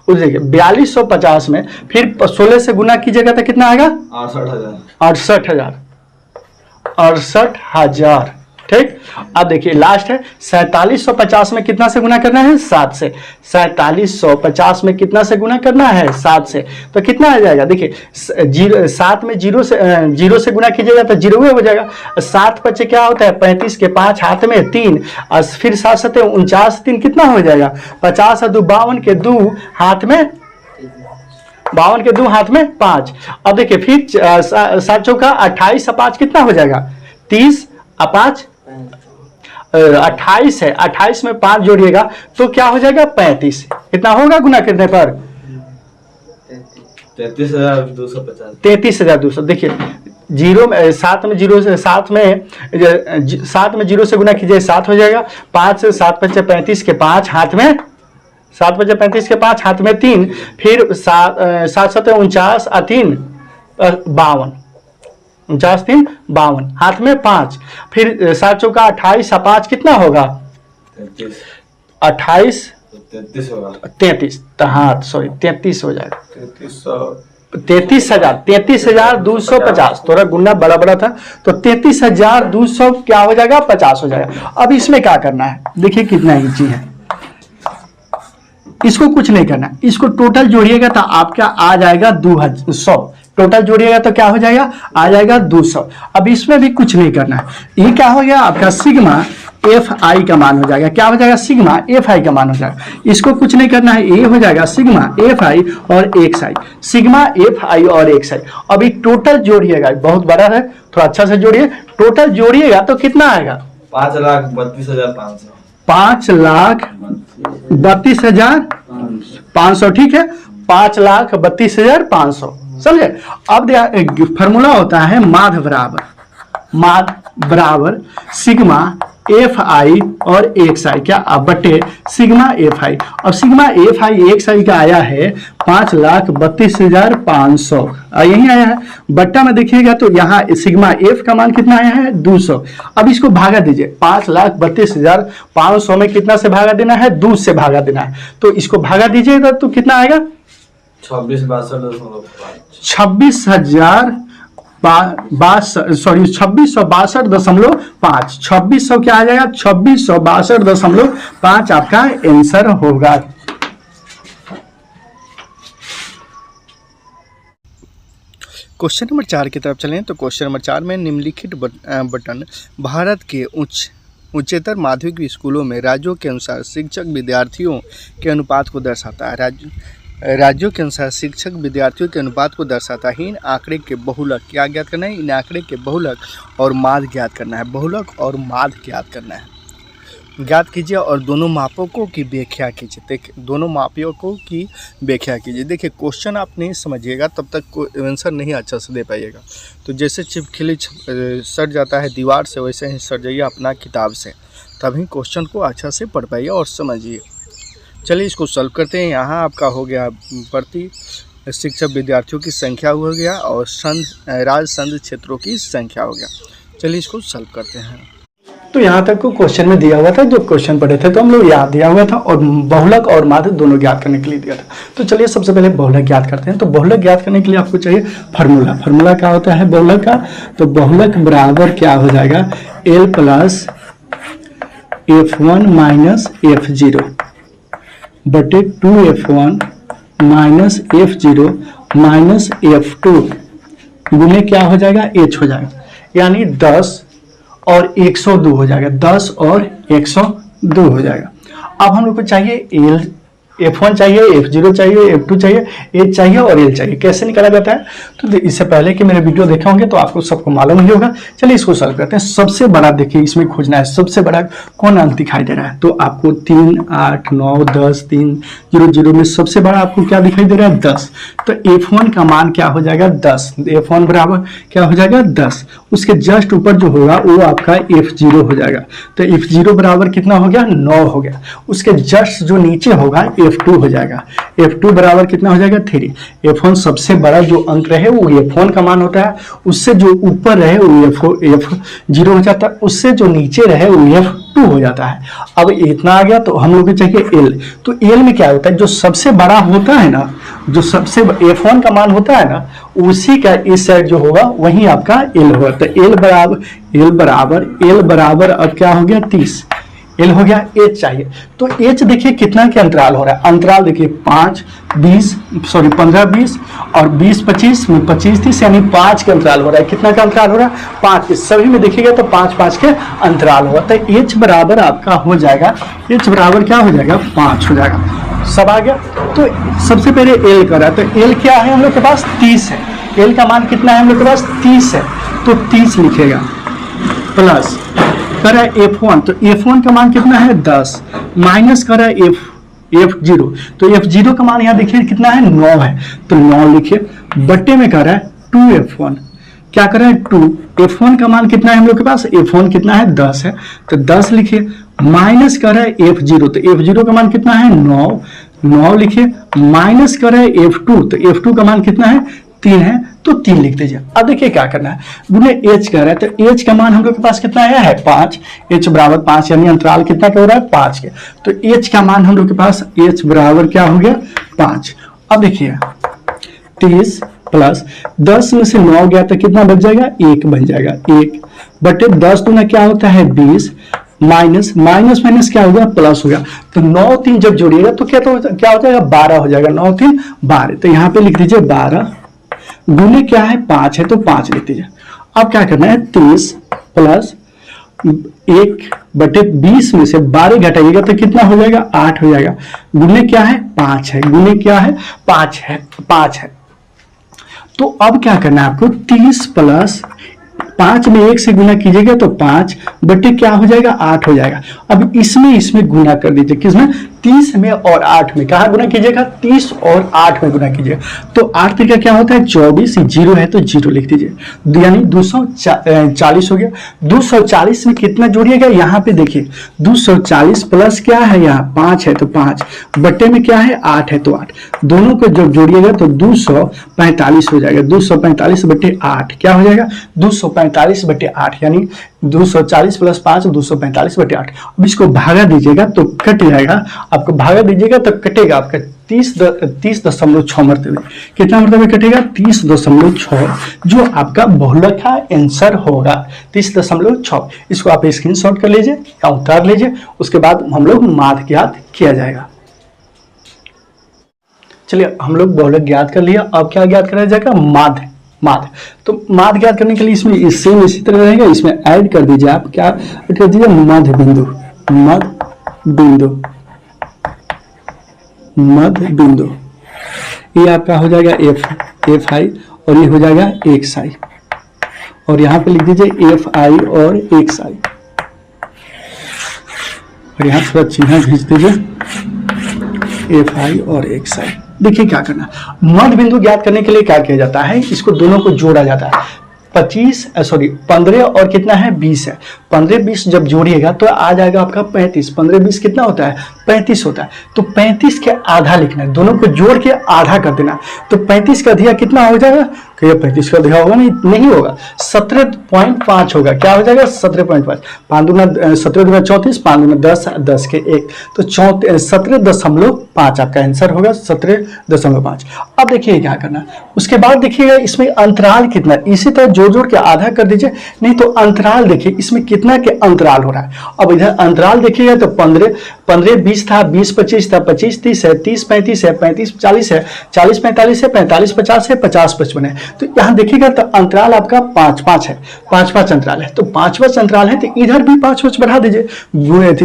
उस देखिए 4250 में फिर 16 से गुना कीजिएगा तो कितना आएगा? 68,000। ठीक। अब देखिए लास्ट है 4750 में कितना से गुना करना है? 7 से। 4750 में कितना से गुना करना है? 7 से। तो कितना आ जाएगा? देखिए 7 में जीरो से गुना कीजिएगा तो 0 हो जाएगा। 7 बचे क्या होता है? 35 के 5 हाथ में 3 और फिर 7 7 49 3 कितना हो जाएगा? 50 और 2 52 के 2 हाथ में 52 के 2 हाथ में 5। अब देखिए फिर 7 चौका 28 और 5 कितना हो जाएगा? 30 और 5 28 है। 28 में 5 जोड़िएगा तो क्या हो जाएगा? 35। कितना होगा गुना करने पर? 33,250। देखिए 7 में 0 से गुना कीजिए 7 हो जाएगा। 5 से 7 बचे 35 के 5 हाथ में 7 बचे 35 के 5 हाथ में 3 फिर 7 7 49 और 3 52 49 3 52 हाथ में 5 फिर 7 चौका 28 और 5 कितना होगा? 28 33 हाँ सॉरी 33 हो जाएगा। 33,250। थोड़ा गुना बड़ा बड़ा था तो 33,200 क्या हो जाएगा? 50 हो जाएगा। अब इसमें क्या करना है? देखिए कितना इंची है। इसको कुछ नहीं करना, इसको टोटल जोड़िएगा तो आपका आ जाएगा 200। टोटल जोड़िएगा तो क्या हो जाएगा? आ जाएगा 200। अब इसमें भी कुछ नहीं करना है। ये क्या हो गया? आपका सिग्मा एफ आई का मान हो जाएगा। क्या हो जाएगा? सिग्मा एफ आई का मान हो जाएगा। इसको कुछ नहीं करना है, ये हो जाएगा सिग्मा एफ आई और x I. Sigma F I और एक्स आई। अभी टोटल जोड़िएगा, बहुत बड़ा है, थोड़ा अच्छा से जोड़िए। टोटल जोड़िएगा तो कितना आएगा? 5,32,500। 5,32,500। ठीक है, 5,32,500। समझे? अब फॉर्मूला होता है माध्य बराबर सिग्मा एफ आई और एक्स आई क्या बटे सिग्मा एफ आई। अब सिग्मा एफ आई एक्स आई का आया है 5,32,500 यही आया है। बट्टा में देखिएगा तो यहाँ सिग्मा एफ का मान कितना आया है? 200। अब इसको भागा दीजिए। 5,32,500 में कितना से भागा देना है? 2 से भागा देना है। तो इसको भागा दीजिएगा तो कितना आएगा? 2662.5। 2600 क्या आ जाएगा? 2662.5 आपका आंसर होगा। क्वेश्चन नंबर 4 की तरफ चलें तो क्वेश्चन नंबर 4 में निम्नलिखित बटन भारत के उच्चतर माध्यमिक स्कूलों में राज्यों के अनुसार शिक्षक विद्यार्थियों के अनुपात को दर्शाता है। राज्यों के अनुसार शिक्षक विद्यार्थियों के अनुपात को दर्शाता है। इन आंकड़े के बहुलक क्या ज्ञात करना है? इन आंकड़े के बहुलक और माध्य ज्ञात करना है। बहुलक और माध्य ज्ञात करना है। ज्ञात कीजिए और दोनों मापकों की व्याख्या कीजिए। देखिए दोनों मापकों की व्याख्या कीजिए। देखिए क्वेश्चन आप नहीं समझिएगा तब तक आंसर नहीं अच्छा से दे पाइएगा। तो जैसे छिपकली सट जाता है दीवार से, वैसे ही सट जाइए अपना किताब से, तभी क्वेश्चन को अच्छा से पढ़ पाइए और समझिए। चलिए इसको सॉल्व करते हैं। यहाँ आपका हो गया प्रति शिक्षक विद्यार्थियों की संख्या हो गया और राज्य संघ क्षेत्रों की संख्या हो गया। चलिए इसको सॉल्व करते हैं। तो यहाँ तक को क्वेश्चन में दिया हुआ था, जो क्वेश्चन पढ़े थे तो हम लोग याद दिया हुआ था और बहुलक और माध्य दोनों ज्ञात करने के लिए दिया था। तो चलिए सबसे पहले बहुलक ज्ञात करते हैं। तो बहुलक ज्ञात करने के लिए आपको चाहिए फार्मूला क्या होता है बहुलक का? तो बहुलक बराबर क्या हो जाएगा? L + F1 - F0 बटे 2f1 minus f0 minus f2 गुने क्या हो जाएगा, h हो जाएगा, यानी 10 और 102 हो जाएगा, 10 और 102 हो जाएगा। अब हम लोग को चाहिए एल, F1 चाहिए, F0 चाहिए, F2 चाहिए, H चाहिए और L चाहिए। कैसे निकाला जाता है, तो इससे पहले कि मेरे वीडियो देखे होंगे तो आपको सबको मालूम ही होगा। चलिए इसको सॉल्व करते हैं। सबसे बड़ा देखिए इसमें खोजना है, सबसे बड़ा कौन अंक दिखाई दे रहा है, तो आपको 3, 8, 9, 10, 3, 0, 0 में सबसे बड़ा आपको क्या दिखाई दे रहा है, 10। तो F1 का मान क्या हो जाएगा, 10। F1 बराबर क्या हो जाएगा, 10। उसके जस्ट ऊपर जो होगा वो आपका F0 हो जाएगा। तो F0 बराबर कितना हो गया, 9 हो गया। उसके जस्ट जो नीचे होगा F2 हो जाएगा। F2 बराबर कितना हो जाएगा, 3। F1 सबसे बड़ा जो अंक रहे वो F1 का मान होता है, उससे जो ऊपर रहे वो F0 हो जाता है, उससे जो नीचे रहे वो F2 हो जाता है। अब इतना आ गया तो हम लोग को चाहिए L। तो L में क्या होता है, जो सबसे बड़ा होता है ना, जो सबसे F1 का मान होता है ना, उसी का इस साइड जो होगा वही आपका L होगा। तो L बराबर अब क्या हो गया, 30। L हो गया। H चाहिए, तो H देखिए कितना के अंतराल हो रहा है, अंतराल देखिए 15, 20 और 20, 25 में 25, 30 यानी 5 के अंतराल हो रहा है। कितना का अंतराल हो रहा है, 5 के। सभी में देखिएगा तो 5 के अंतराल होगा। तो H बराबर आपका हो जाएगा, H बराबर क्या हो जाएगा, 5 हो जाएगा। सब आ गया। तो सबसे पहले L करा, तो L क्या है हम लोग के पास, 30 है। L का मान कितना है हम लोग के पास, 30 है। तो 30 लिखेगा प्लस करा F1, तो F1 का मान कितना है, 10 माइनस करा F0, तो F0 का मान यहाँ देखिए कितना है, 9 है। तो 9 लिखिए, बट्टे में करा है 2F1, क्या करा है 2। F1 का मान कितना है हम लोग के पास, F1 कितना है, 10 है। तो 10 लिखिए, माइनस करा है F0, तो F0 का मान कितना है, 9 लिखिए, माइनस करा है F2, तो F2 का मान कितना है, 3 है। तो 3 लिख दीजिए। अब देखिए क्या करना है, गुने H कह रहा है, तो H का मान हम लोग के पास कितना है 5। H बराबर 5 यानी अंतराल कितना का हो रहा है, 5 के। तो H का मान हम लोग के पास, H बराबर क्या हो गया, 5। अब देखिए 30 प्लस 10 में से 9 गया तो कितना बच जाएगा, 1 बन जाएगा। 1 बटे 10 दूना क्या होता है, 20 माइनस माइनस क्या हो गया, प्लस हो गया। तो 9, 3 जब जोड़िएगा तो क्या हो जाएगा, 12 हो जाएगा। 9, 3 12। तो यहाँ पे लिख दीजिए 12 गुने क्या है, 5 है, तो 5 लिख दीजिए। अब क्या करना है, 30 प्लस 1 बटे 20 में से 12 घटाइएगा तो कितना हो जाएगा, 8 हो जाएगा। गुने क्या है, 5 है। गुने क्या है, 5 है। तो अब क्या करना है आपको, 30 प्लस 5 में 1 से गुना कीजिएगा तो 5 बटे क्या हो जाएगा, 8 हो जाएगा। अब इसमें गुना कर दीजिए, किसमें, 30 में और 8 में। कहाँ गुना कीजिएगा, 30 और 8 में गुना कीजिएगा। तो 8 तरीका क्या होता है, 24, 0 है तो 0 लिख दीजिए, यानी 240 हो गया। 240 में कितना जोड़िएगा, यहाँ पे देखिए 240 प्लस क्या है, यहाँ 5 है तो 5 बटे में क्या है, 8 है तो 8। दोनों को जब जोड़िएगा तो 245 हो जाएगा। 245 बटे 8 क्या हो जाएगा, 245 बटे 8 यानी 240 प्लस 5 245 बटे 8। अब इसको भागा दीजिएगा तो कट जाएगा, आपको भागा दीजिएगा तो कटेगा आपका 30.6 मरतबे। कितना मरतबे कटेगा, 30.6, जो आपका बहुलक का आंसर होगा 30.6। इसको आप स्क्रीनशॉट कर लीजिए या उतार लीजिए, उसके बाद हम लोग माध्य ज्ञात किया जाएगा। चलिए हम लोग बहुलक ज्ञात कर लिया, अब क्या ज्ञात कराया जाएगा, माध्य। तो माध्य ज्ञात करने के लिए इसमें सेम इसी तरह रहेगा, इसमें ऐड कर दीजिए, आप क्या ऐड कर दीजिए, मध्य बिंदु। ये आपका हो जाएगा एफ आई और ये हो जाएगा एक्स आई, और यहाँ पे लिख दीजिए एफ आई और एक्स आई, और यहाँ थोड़ा चिन्ह खींच दीजिए एफ आई और एक्स आई। देखिए क्या करना, मध्य बिंदु ज्ञात करने के लिए क्या किया जाता है, इसको दोनों को जोड़ा जाता है। 15 और कितना है, 20 है। 15 20 जब जोड़िएगा तो आ जाएगा आपका 35। 15 20 कितना होता है, 35 होता है। तो 35 के आधा लिखना है, दोनों को जोड़ के आधा कर देना। तो 35 का अधिया कितना हो जाएगा, क्या 35 का दिखा होगा? नहीं होगा, 17.5 होगा। क्या हो जाएगा? 17.5। 5 दूना 17 दूना 34, 5 दूना 10, 10 के 1, तो 17.5 आपका आंसर होगा, 17.5। अब देखिए क्या करना है, उसके बाद देखिएगा इसमें अंतराल कितना है, इसी तरह जोड़ जोड़ के आधा कर दीजिए। नहीं तो अंतराल देखिए इसमें कितना के अंतराल हो रहा है। अब इधर अंतराल देखिएगा तो 15 20 था, 20 25 था, 25 30 है, 30 35 है, 35 40 है, 40 45 है, 45 50 है, 50 55 है। तो यहाँ देखिएगा तो अंतराल आपका 5 5 है, 5 5 अंतराल है। तो 5 5 अंतराल है तो इधर भी 5 5 बढ़ा दीजिए।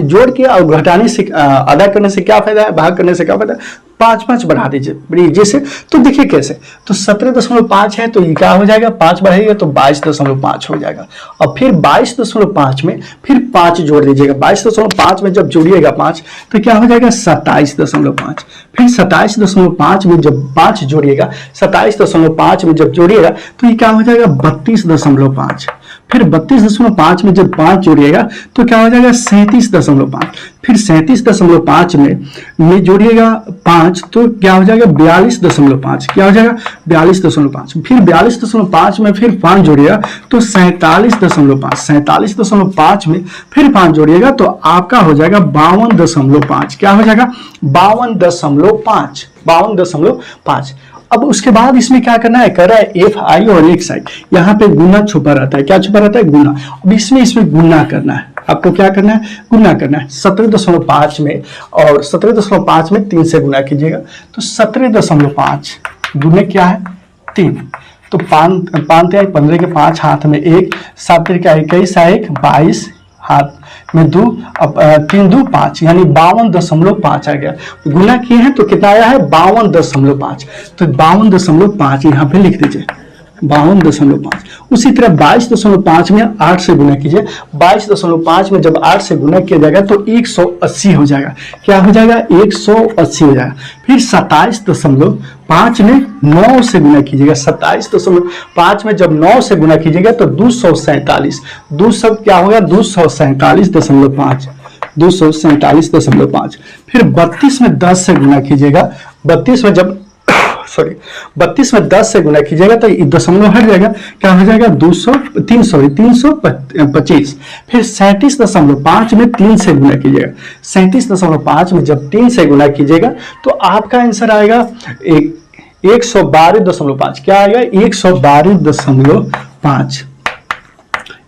जोड़ के और घटाने से अदा करने से क्या फायदा है, भाग करने से क्या फायदा है, 5 5 बढ़ा दीजिए बड़ी इजी से। तो देखिए कैसे, तो 17.5 है तो ये क्या हो जाएगा, 5 बढ़ाइएगा तो 22.5 हो जाएगा। और फिर 22.5 में फिर 5 जोड़ दीजिएगा। 22.5 में जब जोड़िएगा 5 तो क्या हो जाएगा, 27.5। फिर 27.5 में जब 5 जोड़िएगा, 27.5 में जब जोड़िएगा तो ये क्या हो जाएगा, 32.5। फिर 32.5 में जब 5 जोड़िएगा तो क्या हो जाएगा, 37.5। फिर 37.5 में जोड़िएगा 5 तो क्या हो जाएगा, 42.5। क्या हो जाएगा, 42.5। फिर 42.5 में फिर 5 जोड़िएगा तो 47.5। 47.5 में फिर 5 जोड़िएगा तो आपका हो जाएगा 52.5। क्या हो जाएगा, 52.5। 52.5। अब उसके बाद इसमें क्या करना है, कर रहा है एफ आई और एक्स आई, यहाँ पे गुना छुपा रहता है। क्या छुपा रहता है, गुना। अब इसमें गुना करना है, आपको क्या करना है, गुना करना है। 17.5 में और 17.5 में 3 से गुना कीजिएगा तो 17.5 गुने क्या है, 3। तो 5 15 के 5 हाथ में 1, 7 का 21 1 22 हाथ में 2, अब 3 2 5 यानी 52.5 आ गया। गुना किए हैं तो कितना आया है, 52.5। तो 52.5 यहाँ पे लिख दीजिए, 52.5। उसी तरह 22.5 में 8 से गुना कीजिए। 22.5 में जब 8 से गुना किया जाएगा तो 180 हो जाएगा। क्या हो जाएगा, 180 हो जाएगा। फिर 27.5 में 9 से गुना कीजिएगा। 27.5 में जब 9 से गुना कीजिएगा तो 247। 2 सब क्या होगा, 247.5। 247.5। फिर 32 में 10 से गुना कीजिएगा। 32 में जब 32 में 10 से गुना कीजिएगा तो दशमलव हट जाएगा। क्या हो जाएगा, 325। फिर 37.5 में 3 से गुना कीजिएगा। 37.5 में जब 3 से गुना कीजिएगा तो आपका आंसर आएगा 112.5। क्या आएगा, 112.5।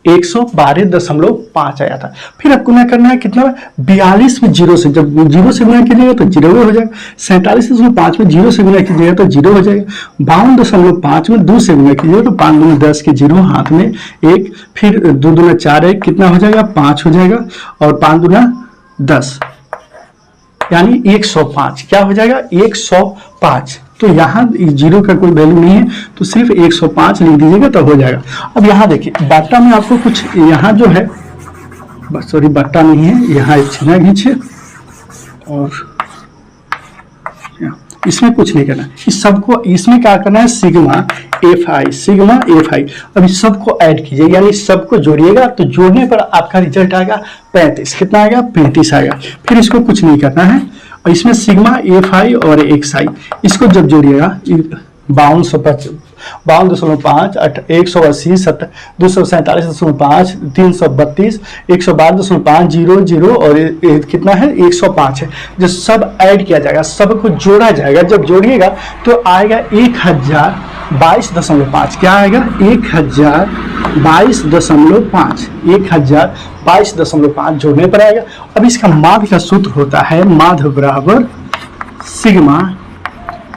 112.5 आया था। फिर अब गुना करना है कितना, 42 में 0 से, जब 0 से गुना कीजिएगा तो 0 हो जाएगा। 47.5 में 0 से गुना कीजिएगा तो 0 हो जाएगा। 52.5 में 2 से गुना कीजिएगा तो 5 दूना 10 के 0 हाथ में 1, फिर 2 दूना 4 1 कितना हो जाएगा, 5 हो जाएगा। और 5 दूना 10 यानी 105। क्या हो जाएगा, 105। तो यहाँ 0 का कोई वैल्यू नहीं है तो सिर्फ 105 लिख दीजिएगा तो हो जाएगा। अब यहाँ देखिए बाटा में आपको कुछ यहाँ जो है, सॉरी बाटा नहीं है, यहाँ एक छीना खींचे और इसमें कुछ नहीं करना। इस सबको इसमें क्या करना है, sigma F I. Sigma F I. अब इस सबको ऐड कीजिए यानी सबको जोड़िएगा तो जोड़ने पर आपका रिजल्ट आएगा 35। कितना आएगा, 35 आएगा। फिर इसको कुछ नहीं करना है और इसमें सिग्मा एफ आई और एक्स आई इसको जब जोड़िएगा 52.5 180 247.5 332 112.5 0 और कितना है, 105 है। जो सब ऐड किया जाएगा, सबको जोड़ा जाएगा। जब जोड़िएगा तो आएगा 1022.5। क्या आएगा, 1022.5। 1022.5 जोड़ने पर आएगा। अब इसका माध्य का सूत्र होता है, माध्य बराबर सिग्मा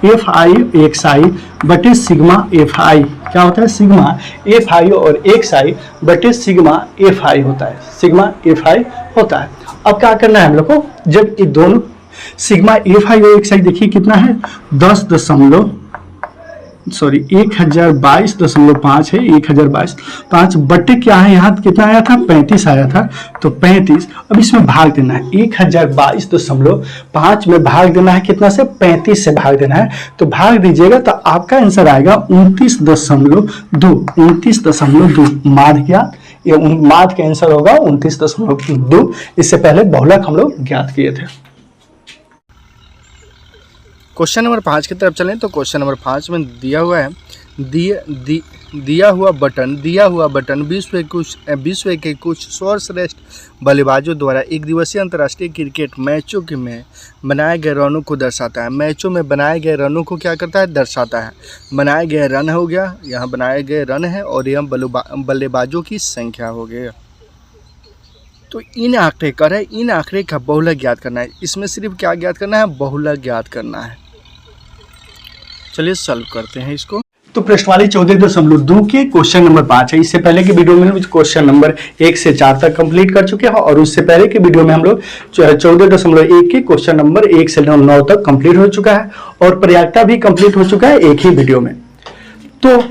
एफ आई एक्स आई बटे सिग्मा एफ आई। क्या होता है, सिग्मा एफ आई और एक्स आई बटे सिग्मा एफ आई होता है। सिग्मा एफ आई होता है। अब क्या करना है हम लोग को, जब ये दोनों सिग्मा एफ आई और एक्स आई देखिए कितना है, 1022.5 है। 1022.5 बटे क्या है, यहाँ कितना आया था, 35 आया था तो 35। अब इसमें भाग देना है, 1022.5 में भाग देना है कितना से, 35 से भाग देना है। तो भाग दीजिएगा तो आपका आंसर आएगा 29.2। 29.2 माध्य ज्ञात, ये माध्य का आंसर होगा 29.2। इससे पहले बहुलक हम लोग ज्ञात किए थे। क्वेश्चन नंबर 5 की तरफ चलें तो क्वेश्चन नंबर 5 में दिया हुआ है दिया हुआ बटन विश्व के कुछ सर्वश्रेष्ठ बल्लेबाजों द्वारा एक दिवसीय अंतर्राष्ट्रीय क्रिकेट मैचों में बनाए गए रनों को दर्शाता है। मैचों में बनाए गए रनों को क्या करता है? दर्शाता है। बनाए गए रन हो गया, यहाँ बनाए गए रन है और यह बल्लेबाजों की संख्या हो गई। तो इन आंकड़े का बहुलक ज्ञात करना है। इसमें सिर्फ क्या ज्ञात करना है? बहुलक ज्ञात करना है। चलिए सॉल्व करते हैं इसको। तो प्रश्नवाली 14.2 के क्वेश्चन नंबर 5 है। इससे पहले के वीडियो में हम क्वेश्चन नंबर 1 से 4 तक कंप्लीट कर चुके हैं और उससे पहले के वीडियो में हम लोग 14.1 के क्वेश्चन नंबर 1 से 9 तक कंप्लीट हो चुका है और प्रयागता भी कंप्लीट हो चुका है एक ही वीडियो में। तो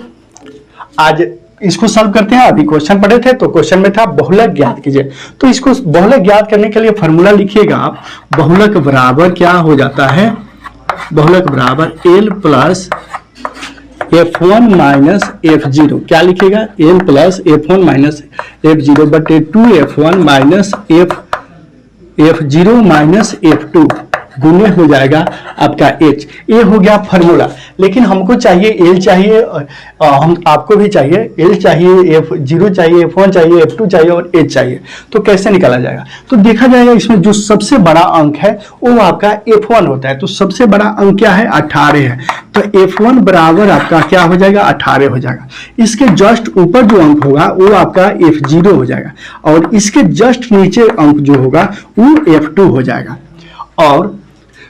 आज इसको सॉल्व करते हैं। अभी क्वेश्चन पढ़े थे तो क्वेश्चन में था बहुलक ज्ञात कीजिए। तो इसको बहुलक ज्ञात करने के लिए फॉर्मूला लिखिएगा आप। बहुलक बराबर क्या हो जाता है? बहुलक बराबर L plus F1 minus F0। क्या लिखेगा? L plus F1 minus F0 बटे 2F1 minus F0 minus F2 गुने हो जाएगा आपका H। ये हो गया फॉर्मूला। लेकिन हमको चाहिए L चाहिए, हम आपको भी चाहिए L चाहिए, F0 चाहिए, F1 चाहिए, F2 चाहिए और H चाहिए। तो कैसे निकाला जाएगा? तो देखा जाएगा इसमें जो सबसे बड़ा अंक है वो आपका F1 होता है। तो सबसे बड़ा अंक क्या है? 18 है। तो F1 बराबर आपका क्या हो जाएगा? 18 हो जाएगा। इसके जस्ट ऊपर जो अंक होगा वो आपका F0 हो जाएगा और इसके जस्ट नीचे अंक जो होगा वो F2 हो जाएगा। और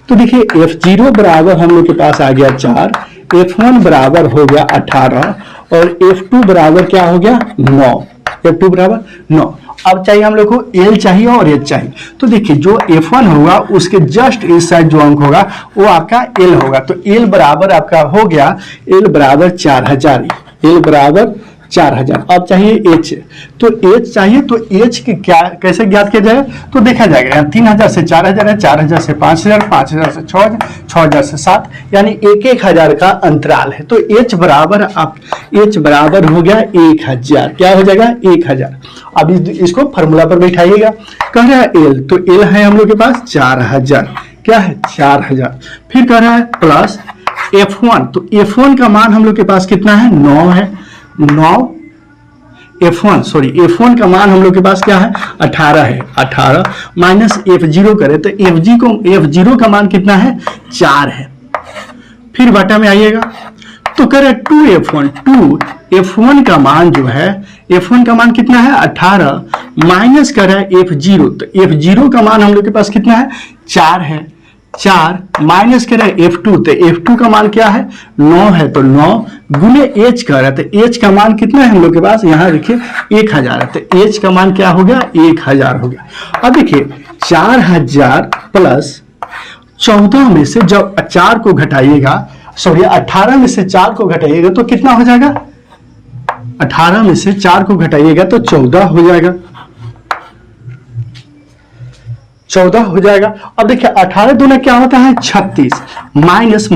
तो देखिए F0 बराबर हम लोग के पास आ गया 4, F1 बराबर हो गया 18 और F2 बराबर क्या हो गया? 9। F2 बराबर 9। अब चाहिए हम लोग को L चाहिए और H चाहिए। तो देखिए जो F1 होगा उसके जस्ट इस साइड जो अंक होगा वो आपका L होगा। तो L बराबर आपका हो गया L बराबर 4000। L बराबर 4000। अब चाहिए H। तो H चाहिए तो H की क्या कैसे ज्ञात किया जाएगा? तो देखा जाएगा 3000 से 4000 है, 4000 से 5000, 5000 से 6000, 6000 से 7, यानी 1000 का अंतराल है। तो H बराबर हो गया 1000। क्या हो जाएगा? 1000। अब इसको फॉर्मूला पर बैठाइएगा। कह रहा है L, तो L है हम लोग के पास 4000। क्या है? 4000। फिर कह रहा है प्लस F1। तो F1 का मान हम लोग के पास कितना है? 9 है। 9 F1 का मान हम लोग के पास क्या है? 18 है। 18 माइनस F0 करें तो F0 का मान कितना है? 4 है। फिर बटा में आइएगा तो करे 2F1 का मान जो है, F1 का मान कितना है? 18 माइनस करे F0। तो F0 का मान हम लोग के पास कितना है? 4 है। 4 माइनस करें F2। तो F2 का मान क्या है? 9 है। तो 9 गुने H कर रहा है। तो H का मान कितना है हम लोग के पास? यहाँ देखिए 1000 है। तो H का मान क्या हो गया? 1000 हो गया। अब देखिए 4000 प्लस 14 में से जब 4 को घटाइएगा, 18 में से 4 को घटाइएगा तो कितना हो जाएगा? 18 में से 4 को घटाइएगा तो 14 हो जाएगा। 14 हो जाएगा। अब देखिए 18 दूना क्या होता है? 36 माइनस